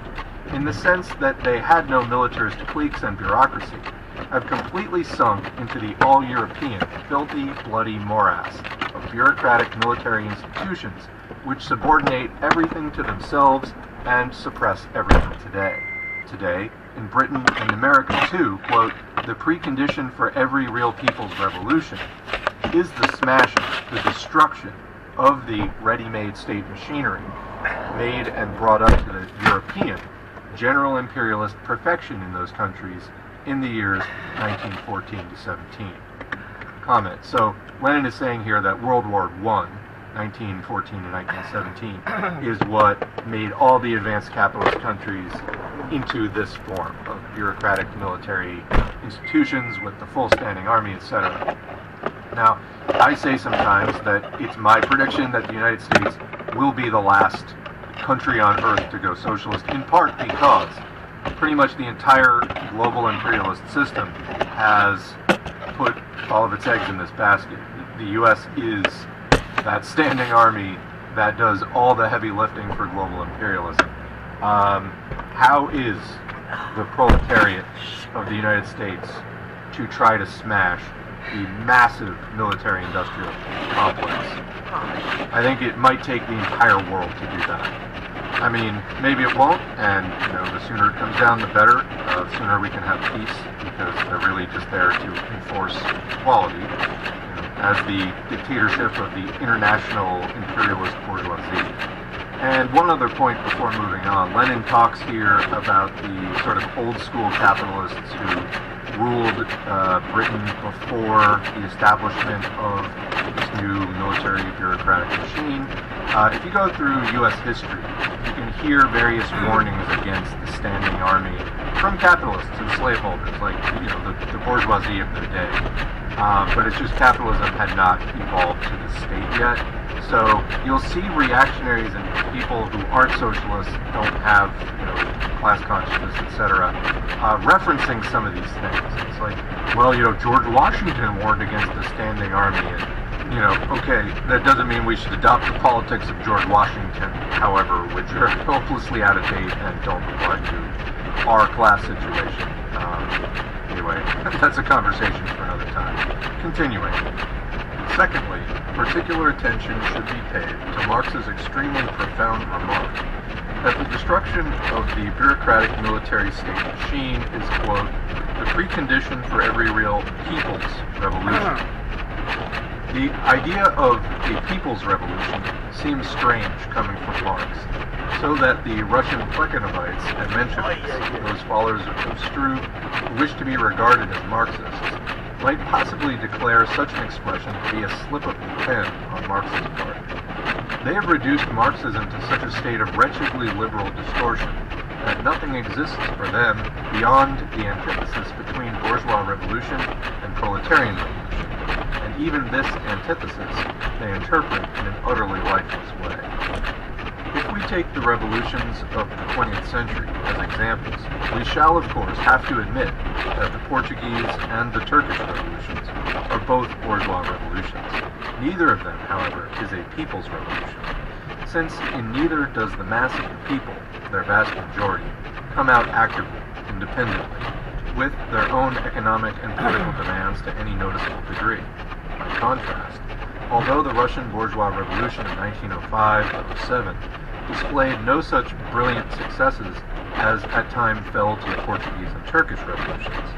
in the sense that they had no militarist cliques and bureaucracy, have completely sunk into the all-European, filthy, bloody morass of bureaucratic military institutions which subordinate everything to themselves and suppress everything today. Today, in Britain and America too, quote, the precondition for every real people's revolution is the smashing, the destruction of the ready-made state machinery made and brought up to the European general imperialist perfection in those countries in the years 1914 to 17. Comment. So Lenin is saying here that World War I, 1914 to 1917, is what made all the advanced capitalist countries into this form of bureaucratic military institutions with the full standing army, etc. Now, I say sometimes that it's my prediction that the United States will be the last country on earth to go socialist, in part because pretty much the entire global imperialist system has put all of its eggs in this basket. The U.S. is that standing army that does all the heavy lifting for global imperialism. How is the proletariat of the United States to try to smash the massive military-industrial complex? I think it might take the entire world to do that. I mean, maybe it won't, and the sooner it comes down, the better. The sooner we can have peace, because they're really just there to enforce equality, as the dictatorship of the international imperialist bourgeoisie. And one other point before moving on, Lenin talks here about the sort of old-school capitalists who ruled Britain before the establishment of this new military bureaucratic machine. If you go through U.S. history, you can hear various warnings against the standing army from capitalists and slaveholders, like, you know, the bourgeoisie of their day. But it's just capitalism had not evolved to the state yet. So you'll see reactionaries and people who aren't socialists, don't have, you know, class consciousness, etc., referencing some of these things. It's like, well, you know, George Washington warned against the standing army, and, you know, okay, that doesn't mean we should adopt the politics of George Washington, however, which are hopelessly out of date and don't apply to our class situation. Anyway, that's a conversation for another time. Continuing. Secondly, particular attention should be paid to Marx's extremely profound remark that the destruction of the bureaucratic military state machine is, quote, the precondition for every real people's revolution. The idea of a people's revolution seems strange coming from Marx, so that the Russian Plekhanovites and Mensheviks, those followers of Struve who wish to be regarded as Marxists, might possibly declare such an expression to be a slip of the pen on Marx's part. They have reduced Marxism to such a state of wretchedly liberal distortion that nothing exists for them beyond the antithesis between bourgeois revolution and proletarian revolution, and even this antithesis they interpret in an utterly lifeless way. If we take the revolutions of the 20th century as examples, we shall of course have to admit that the Portuguese and the Turkish revolutions are both bourgeois revolutions. Neither of them, however, is a people's revolution, since in neither does the mass of the people, their vast majority, come out actively, independently, with their own economic and political demands to any noticeable degree. By contrast, although the Russian bourgeois revolution in 1905-07 displayed no such brilliant successes as at time fell to the Portuguese and Turkish revolutions,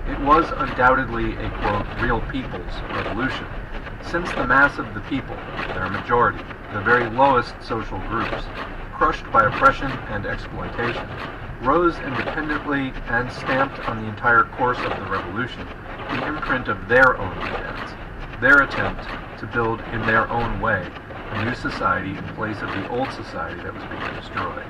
it was undoubtedly a, quote, real people's revolution, since the mass of the people, their majority, the very lowest social groups, crushed by oppression and exploitation, rose independently and stamped on the entire course of the revolution the imprint of their own demands, their attempt to build in their own way a new society in place of the old society that was being destroyed.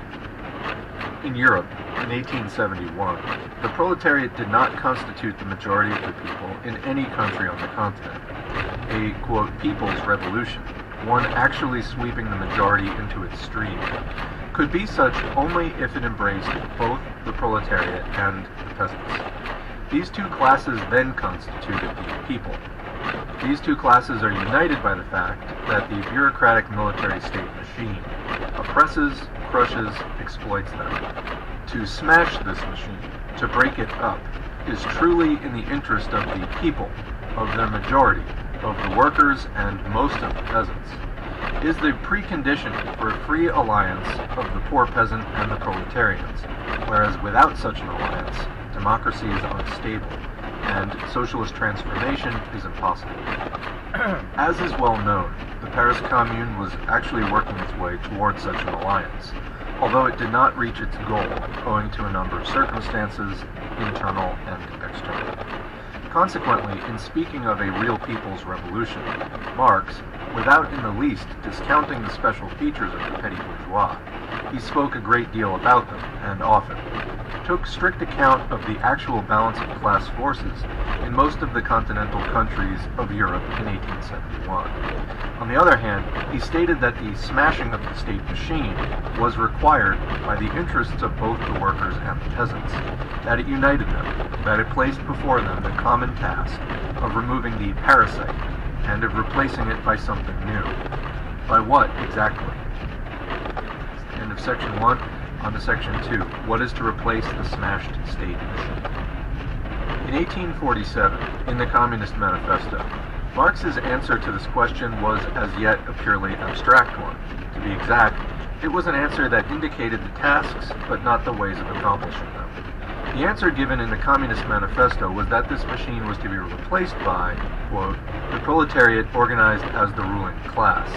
In Europe, in 1871, the proletariat did not constitute the majority of the people in any country on the continent. A, quote, people's revolution, one actually sweeping the majority into its stream, could be such only if it embraced both the proletariat and the peasants. These two classes then constituted the people. These two classes are united by the fact that the bureaucratic military state machine oppresses, crushes, exploits them. To smash this machine, to break it up, is truly in the interest of the people, of their majority, of the workers and most of the peasants. Is the precondition for a free alliance of the poor peasant and the proletarians, whereas without such an alliance, democracy is unstable, and socialist transformation is impossible. As is well known, the Paris Commune was actually working its way towards such an alliance, although it did not reach its goal owing to a number of circumstances, internal and external. Consequently, in speaking of a real people's revolution, Marx, without in the least discounting the special features of the petty bourgeois, he spoke a great deal about them, and often, took strict account of the actual balance of class forces in most of the continental countries of Europe in 1871. On the other hand, he stated that the smashing of the state machine was required by the interests of both the workers and the peasants, that it united them, that it placed before them the common task of removing the parasite and of replacing it by something new. By what exactly? End of section 1. On to section 2. What is to replace the smashed state machine? In 1847, in the Communist Manifesto, Marx's answer to this question was as yet a purely abstract one. To be exact, it was an answer that indicated the tasks, but not the ways of accomplishing them. The answer given in the Communist Manifesto was that this machine was to be replaced by, quote, the proletariat organized as the ruling class,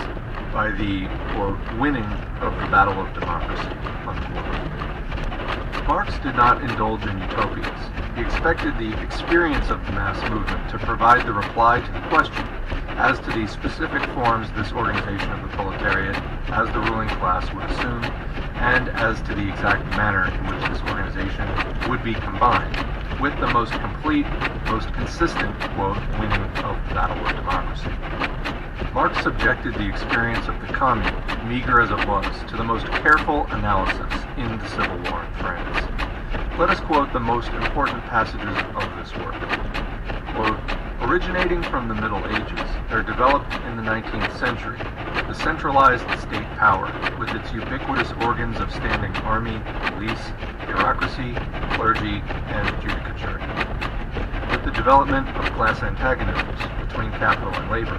by the, quote, winning of the battle of democracy, unquote. Marx did not indulge in utopias. He expected the experience of the mass movement to provide the reply to the question as to the specific forms this organization of the proletariat as the ruling class would assume, and as to the exact manner in which this organization would be combined, with the most complete, most consistent, quote, winning of the battle of democracy. Marx subjected the experience of the Commune, meager as it was, to the most careful analysis in the Civil War in France. Let us quote the most important passages of this work. Quote, originating from the Middle Ages, there developed in the 19th century the centralized state power, with its ubiquitous organs of standing army, police, bureaucracy, clergy, and judicature. With the development of class antagonisms between capital and labor,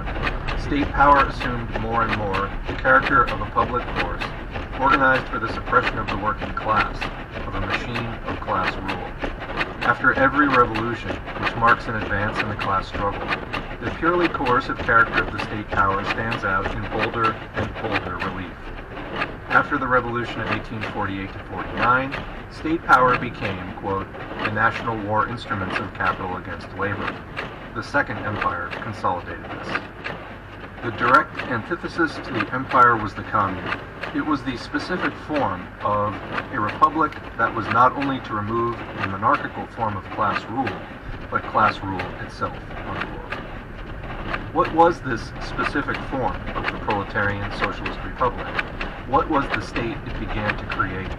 state power assumed more and more the character of a public force organized for the suppression of the working class, of a machine of class rule. After every revolution, which marks an advance in the class struggle, the purely coercive character of the state power stands out in bolder and bolder relief. After the revolution of 1848-49, state power became, quote, the national war instruments of capital against labor. The Second Empire consolidated this. The direct antithesis to the empire was the Commune. It was the specific form of a republic that was not only to remove the monarchical form of class rule, but class rule itself, unquote. What was this specific form of the proletarian socialist republic? What was the state it began to create?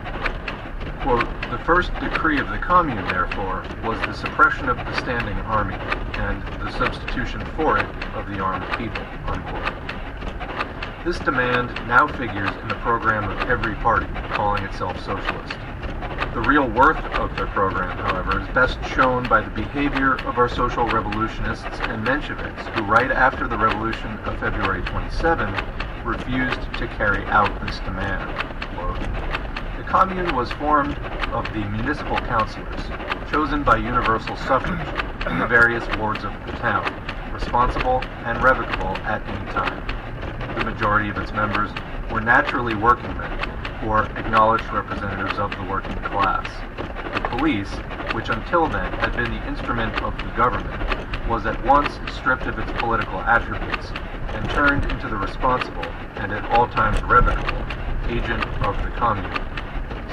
Quote, the first decree of the Commune, therefore, was the suppression of the standing army and the substitution for it of the armed people, unquote. This demand now figures in the program of every party calling itself socialist. The real worth of their program, however, is best shown by the behavior of our social revolutionists and Mensheviks, who right after the revolution of February 27 refused to carry out this demand. Quote, the Commune was formed of the municipal councillors, chosen by universal suffrage in the various wards of the town, responsible and revocable at any time. The majority of its members were naturally working men, or acknowledged representatives of the working class. The police, which until then had been the instrument of the government, was at once stripped of its political attributes and turned into the responsible and at all times revocable agent of the Commune.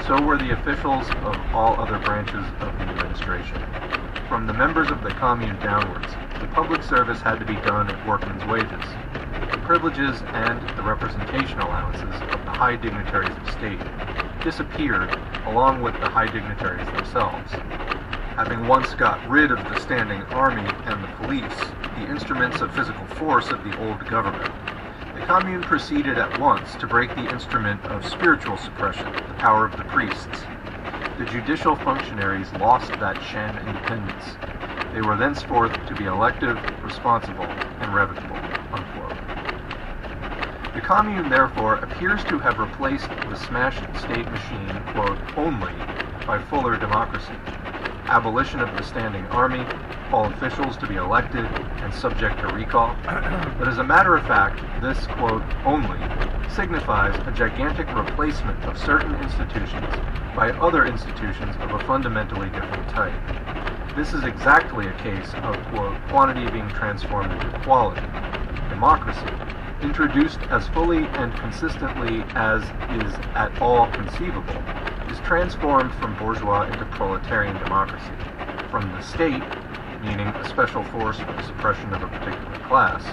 So were the officials of all other branches of the administration. From the members of the Commune downwards, the public service had to be done at workmen's wages. The privileges and the representation allowances of the high dignitaries of state disappeared along with the high dignitaries themselves. Having once got rid of the standing army and the police, the instruments of physical force of the old government, the Commune proceeded at once to break the instrument of spiritual suppression, the power of the priests. The judicial functionaries lost that sham independence. They were thenceforth to be elective, responsible, and revocable, unquote. The Commune, therefore, appears to have replaced the smashed state machine, quote, only by fuller democracy, abolition of the standing army, all officials to be elected and subject to recall. But as a matter of fact, this, quote, only signifies a gigantic replacement of certain institutions by other institutions of a fundamentally different type. This is exactly a case of, quote, quantity being transformed into quality. Democracy, introduced as fully and consistently as is at all conceivable, is transformed from bourgeois into proletarian democracy, from the state, meaning a special force for the suppression of a particular class,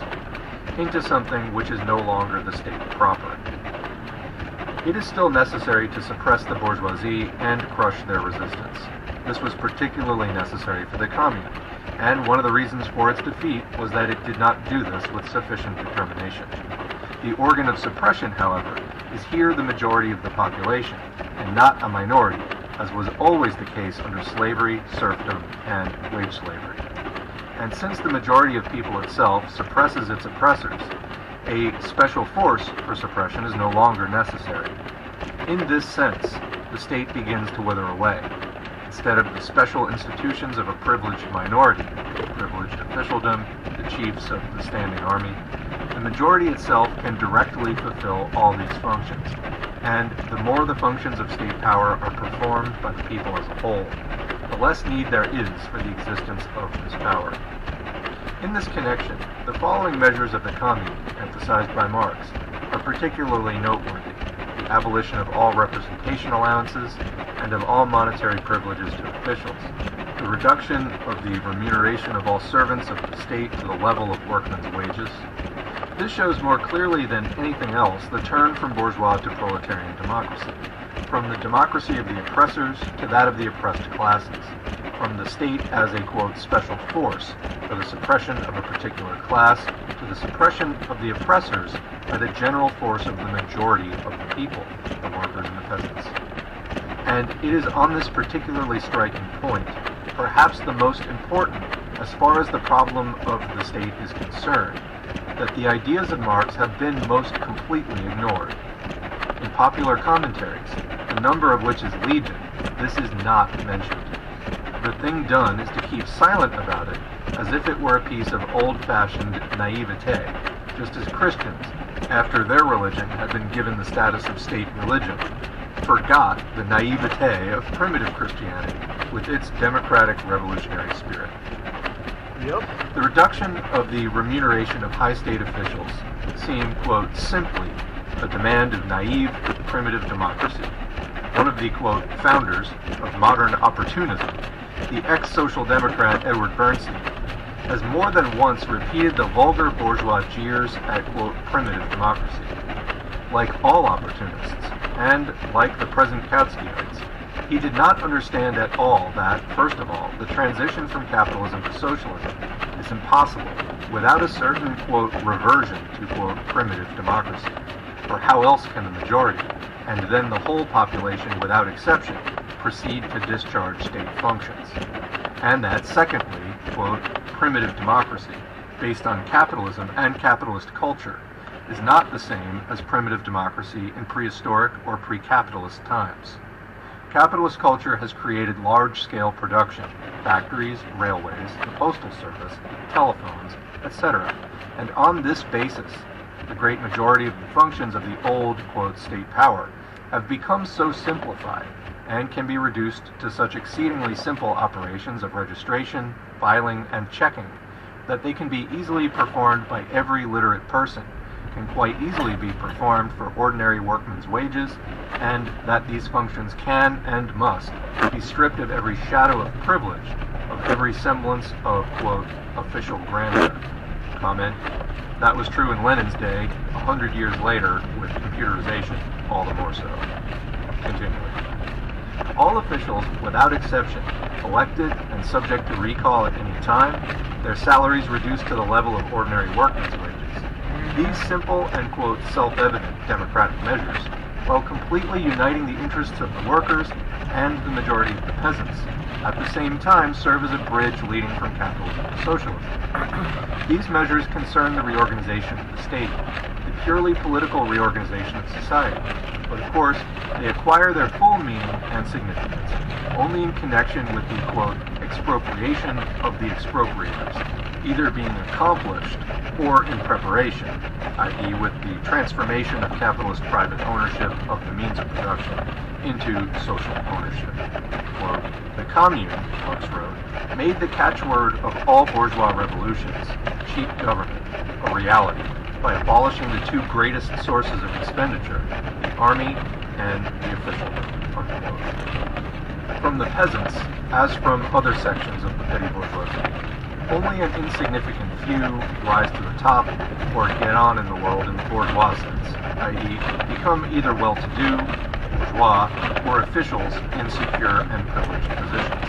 into something which is no longer the state proper. It is still necessary to suppress the bourgeoisie and crush their resistance. This was particularly necessary for the Commune, and one of the reasons for its defeat was that it did not do this with sufficient determination. The organ of suppression, however, is here the majority of the population, and not a minority, as was always the case under slavery, serfdom, and wage slavery. And since the majority of people itself suppresses its oppressors, a special force for suppression is no longer necessary. In this sense, the state begins to wither away. Instead of the special institutions of a privileged minority, privileged officialdom, the chiefs of the standing army, the majority itself can directly fulfill all these functions. And the more the functions of state power are performed by the people as a whole, the less need there is for the existence of this power. In this connection, the following measures of the Commune, emphasized by Marx, are particularly noteworthy: the abolition of all representation allowances, and of all monetary privileges to officials, the reduction of the remuneration of all servants of the state to the level of workmen's wages. This shows more clearly than anything else the turn from bourgeois to proletarian democracy, from the democracy of the oppressors to that of the oppressed classes, from the state as a, quote, special force for the suppression of a particular class to the suppression of the oppressors by the general force of the majority of the people, the workers and the peasants. And it is on this particularly striking point, perhaps the most important as far as the problem of the state is concerned, that the ideas of Marx have been most completely ignored. In popular commentaries, the number of which is legion, this is not mentioned. The thing done is to keep silent about it, as if it were a piece of old-fashioned naivete, just as Christians, after their religion had been given the status of state religion, forgot the naivete of primitive Christianity with its democratic revolutionary spirit. Yep. The reduction of the remuneration of high state officials seemed, quote, simply a demand of naive, primitive democracy. One of the, quote, founders of modern opportunism, the ex-social democrat Edward Bernstein, has more than once repeated the vulgar bourgeois jeers at, quote, primitive democracy. Like all opportunists, and like the present Kautskyites, he did not understand at all that, first of all, the transition from capitalism to socialism is impossible without a certain, quote, reversion to, quote, primitive democracy. For how else can the majority, and then the whole population without exception, proceed to discharge state functions? And that, secondly, quote, primitive democracy, based on capitalism and capitalist culture, is not the same as primitive democracy in prehistoric or pre-capitalist times. Capitalist culture has created large-scale production, factories, railways, the postal service, telephones, etc. And on this basis, the great majority of the functions of the old, quote, state power have become so simplified and can be reduced to such exceedingly simple operations of registration, filing, and checking that they can be easily performed by every literate person, can quite easily be performed for ordinary workmen's wages, and that these functions can and must be stripped of every shadow of privilege, of every semblance of, quote, official grandeur. Comment. That was true in Lenin's day, 100 years later, with computerization, all the more so. Continuing. All officials, without exception, elected and subject to recall at any time, their salaries reduced to the level of ordinary workmen's wages. These simple and, quote, self-evident democratic measures, while completely uniting the interests of the workers and the majority of the peasants, at the same time serve as a bridge leading from capitalism to socialism. These measures concern the reorganization of the state, the purely political reorganization of society, but of course, they acquire their full meaning and significance only in connection with the, quote, expropriation of the expropriators, either being accomplished or in preparation, i.e. with the transformation of capitalist private ownership of the means of production into social ownership. Quote, the Commune, Marx wrote, made the catchword of all bourgeois revolutions, cheap government, a reality by abolishing the two greatest sources of expenditure, the army and the official. Unquote. From the peasants, as from other sections of the petty bourgeoisie, only an insignificant few rise to the top or get on in the world in the bourgeois sense, i.e. become either well-to-do, bourgeois, or officials in secure and privileged positions.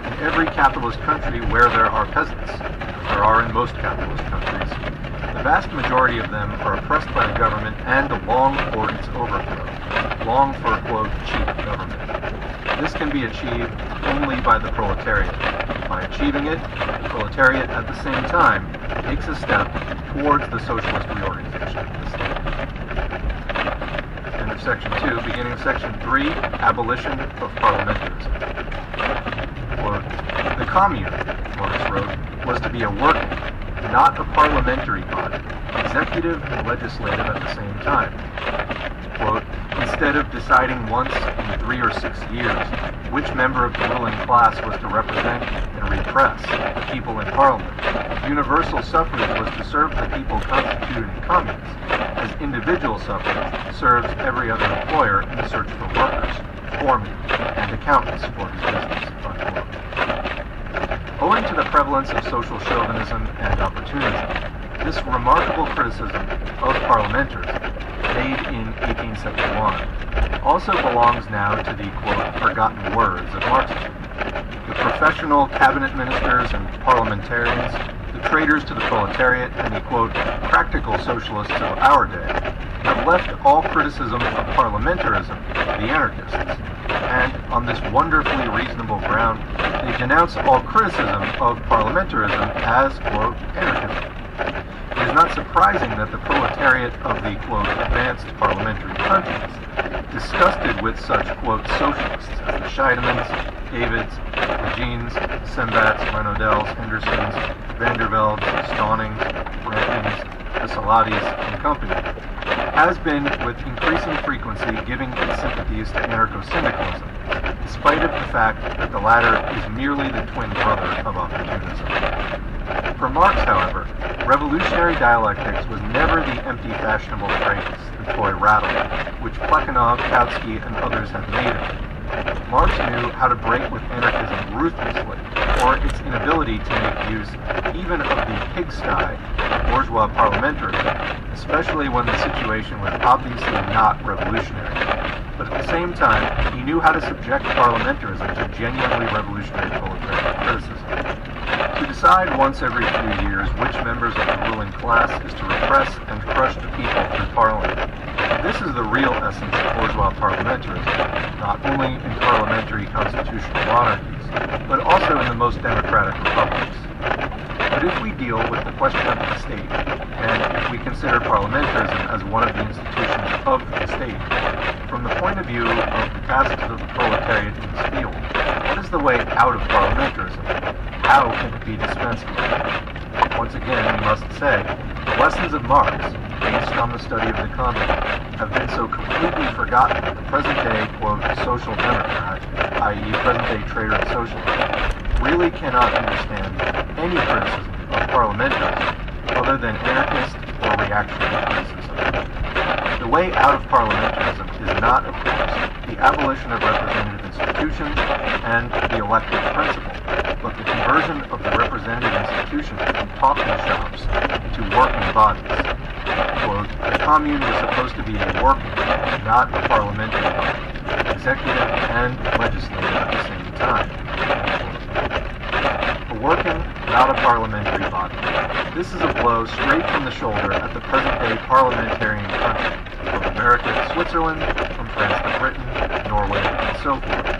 In every capitalist country where there are peasants, as there are in most capitalist countries, the vast majority of them are oppressed by the government and long for its overthrow, long for, quote, cheap government. This can be achieved only by the proletariat. By achieving it, the proletariat at the same time takes a step towards the socialist reorganization of the state. End of section 2, beginning of section 3, abolition of parliamentarism. Quote, the Commune, Marx wrote, was to be a working, not a parliamentary body, executive and legislative at the same time. Quote, instead of deciding once in 3 or 6 years which member of the ruling class was to represent and repress the people in Parliament, universal suffrage was to serve the people constituted in communes, as individual suffrage serves every other employer in the search for workers, foremen and accountants for his business, unquote. Owing to the prevalence of social chauvinism and opportunism, this remarkable criticism of parliamentarism, made in 1871, also belongs now to the, quote, forgotten words of Marxism. The professional cabinet ministers and parliamentarians, the traitors to the proletariat, and the, quote, practical socialists of our day, have left all criticism of parliamentarism to the anarchists, and on this wonderfully reasonable ground, they denounce all criticism of parliamentarism as, quote, anarchism. It is not surprising that the proletariat of the, quote, advanced parliamentary countries, disgusted with such, quote, socialists as the Scheidemans, Davids, Legines, Sembats, Renaudels, Hendersons, Vanderveldes, Staunings, Brantings, Casalatis, and company, has been with increasing frequency giving its sympathies to anarcho-syndicalism, despite of the fact that the latter is merely the twin brother of opportunism. For Marx, however, revolutionary dialectics was never the empty fashionable phrase, the toy rattle, which Plekhanov, Kautsky, and others have made of it. Marx knew how to break with anarchism ruthlessly, or its inability to make use even of the pigsty of bourgeois parliamentarism, especially when the situation was obviously not revolutionary. But at the same time, he knew how to subject parliamentarism to genuinely revolutionary proletarian criticism. To decide once every few years which members of the ruling class is to repress and crush the people through parliament. This is the real essence of bourgeois parliamentarism, not only in parliamentary constitutional monarchies, but also in the most democratic republics. But if we deal with the question of the state, and if we consider parliamentarism as one of the institutions of the state, from the point of view of the tasks of the proletariat in this field, what is the way out of parliamentarism? How can it be dispensed with? Once again, we must say, the lessons of Marx, based on the study of the Commune, have been so completely forgotten that the present-day, quote, social democrat, i.e. present-day traitor and socialist, really cannot understand any criticism of parliamentarism other than anarchist or reactionary criticism. The way out of parliamentarism is not, of course, the abolition of representative institutions and the elective principle, but the conversion of the representative institutions from talking shops to working bodies. Quote, the Commune was supposed to be a working, not a parliamentary body, executive and legislative at the same time. A working, not a parliamentary body. This is a blow straight from the shoulder at the present-day parliamentarian country, from America to Switzerland, from France to Britain, Norway, and so forth.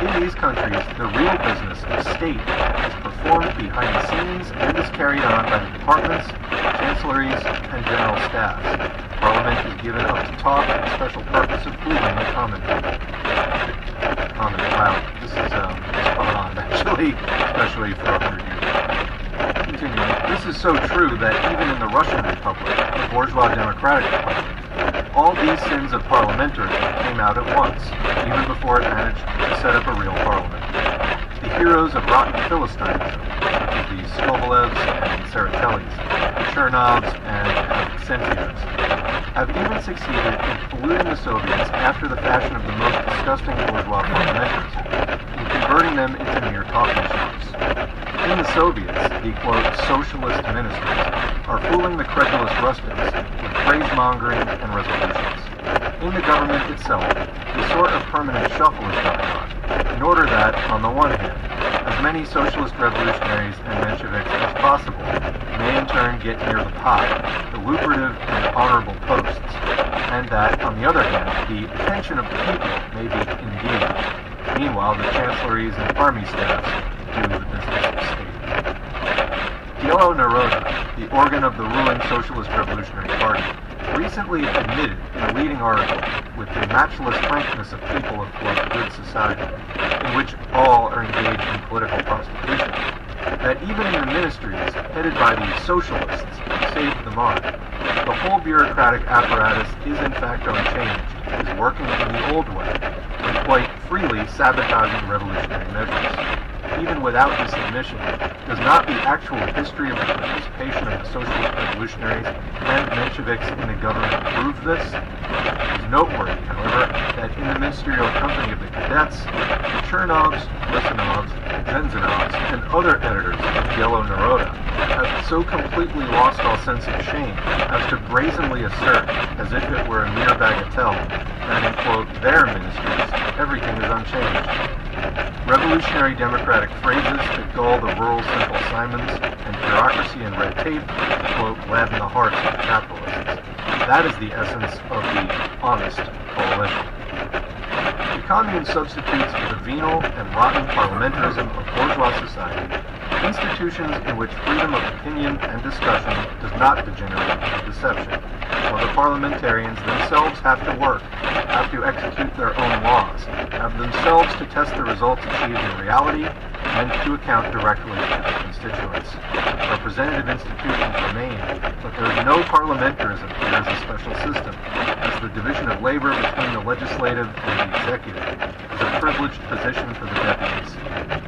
In these countries, the real business of state is performed behind the scenes and is carried on by the departments, chancelleries, and general staffs. Parliament is given up to talk for the special purpose of fooling the common people. Wow, this is spot on, actually, especially for 100 years. Continuing, this is so true that even in the Russian Republic, the bourgeois democratic republic, all these sins of parliamentarism came out at once, even before it managed to set up a real parliament. The heroes of rotten Philistinism, such as the Skovalevs and Tseretellis, the Chernovs and Absentievs, have even succeeded in polluting the Soviets after the fashion of the most disgusting bourgeois parliamentarism, and converting them into mere talking shops. In the Soviets, the, quote, socialist ministers are fooling the credulous rustics with praise-mongering and resolutions. In the government itself, a sort of permanent shuffle is going on, in order that, on the one hand, as many socialist revolutionaries and Mensheviks as possible may in turn get near the pie, the lucrative and honorable posts, and that, on the other hand, the attention of the people may be engaged. Meanwhile, the chancelleries and army staffs do the business of state. Dielo Naroda, the organ of the ruling Socialist Revolutionary Party, recently admitted in a leading article, with the matchless frankness of people of, quote, good society, in which all are engaged in political prostitution, that even in the ministries headed by the socialists who saved the mark, the whole bureaucratic apparatus is in fact unchanged, is working in the old way, and quite freely sabotaging revolutionary measures. even without this admission, does not the actual history of the participation of the socialist revolutionaries and Mensheviks in the government prove this? It is noteworthy, however, that in the ministerial company of the cadets, the Chernovs, Lisanovs, Zenzinovs, and other editors of Yellow Naroda have so completely lost all sense of shame as to brazenly assert, as if it were a mere bagatelle, that in, quote, their ministries, everything is unchanged. Revolutionary democratic phrases that dull the rural Simple Simons, and bureaucracy and red tape, quote, gladden the hearts of capitalists. That is the essence of the honest coalition. The commune substitutes for the venal and rotten parliamentarism of bourgeois society institutions in which freedom of opinion and discussion does not degenerate into deception, while the parliamentarians themselves have to work, have to execute their own laws, have themselves to test the results achieved in reality, and to account directly to their constituents. Representative institutions remain, but there is no parliamentarism here as a special system, as the division of labor between the legislative and the executive is a privileged position for the deputies.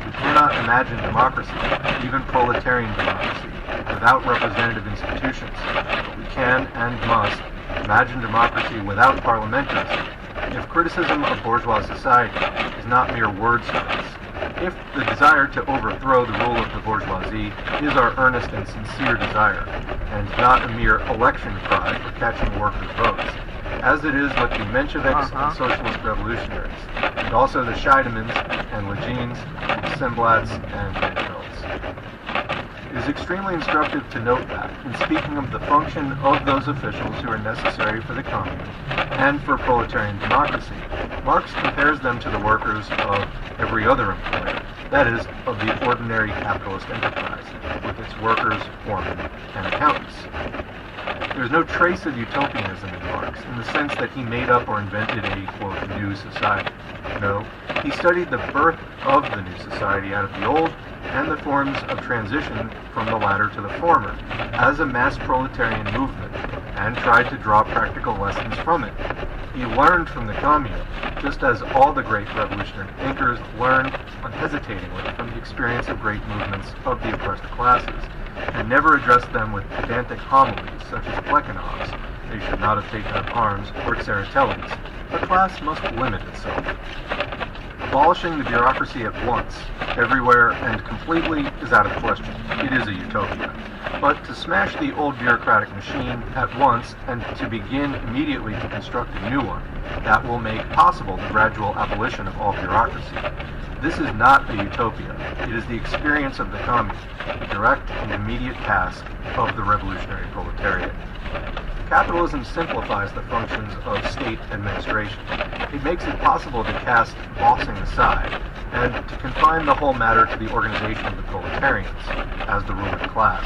We cannot imagine democracy, even proletarian democracy, without representative institutions, but we can and must imagine democracy without parliamentarism if criticism of bourgeois society is not mere word studies, if the desire to overthrow the rule of the bourgeoisie is our earnest and sincere desire, and not a mere election cry for catching workers' votes, as it is with the Mensheviks and socialist revolutionaries, and also the Scheidemans and Legines, the Semblats and Vanderbilts. It is extremely instructive to note that, in speaking of the function of those officials who are necessary for the commune and for proletarian democracy, Marx compares them to the workers of every other employer, that is, of the ordinary capitalist enterprise, with its workers, foremen, and accountants. There is no trace of utopianism in Marx, in the sense that he made up or invented a, quote, new society. No, he studied the birth of the new society out of the old, and the forms of transition from the latter to the former, as a mass proletarian movement, and tried to draw practical lessons from it. He learned from the commune, just as all the great revolutionary thinkers learned unhesitatingly from the experience of great movements of the oppressed classes, and never addressed them with pedantic homilies such as Plekhanov's, they should not have taken up arms, or Tseretelli's. A class must limit itself. Abolishing the bureaucracy at once, everywhere and completely, is out of question. It is a utopia. But to smash the old bureaucratic machine at once and to begin immediately to construct a new one, that will make possible the gradual abolition of all bureaucracy. This is not a utopia. It is the experience of the commune, the direct and immediate task of the revolutionary proletariat. Capitalism simplifies the functions of state administration. It makes it possible to cast bossing aside and to confine the whole matter to the organization of the proletarians as the ruling class,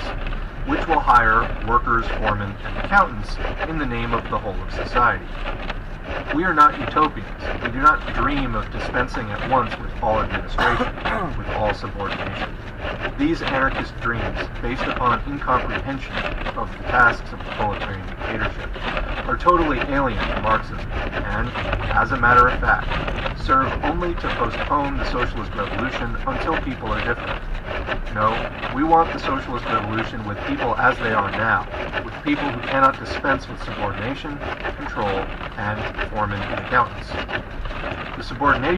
which will hire workers, foremen, and accountants in the name of the whole of society. We are not utopians. We do not dream of dispensing at once with all administration, with all subordination. These anarchist dreams, based upon incomprehension of the tasks of the proletarian dictatorship, are totally alien to Marxism, and, as a matter of fact, serve only to postpone the socialist revolution until people are different. No, we want the socialist revolution with people as they are now, with people who cannot dispense with subordination, control, and foremen and accountants. The subordination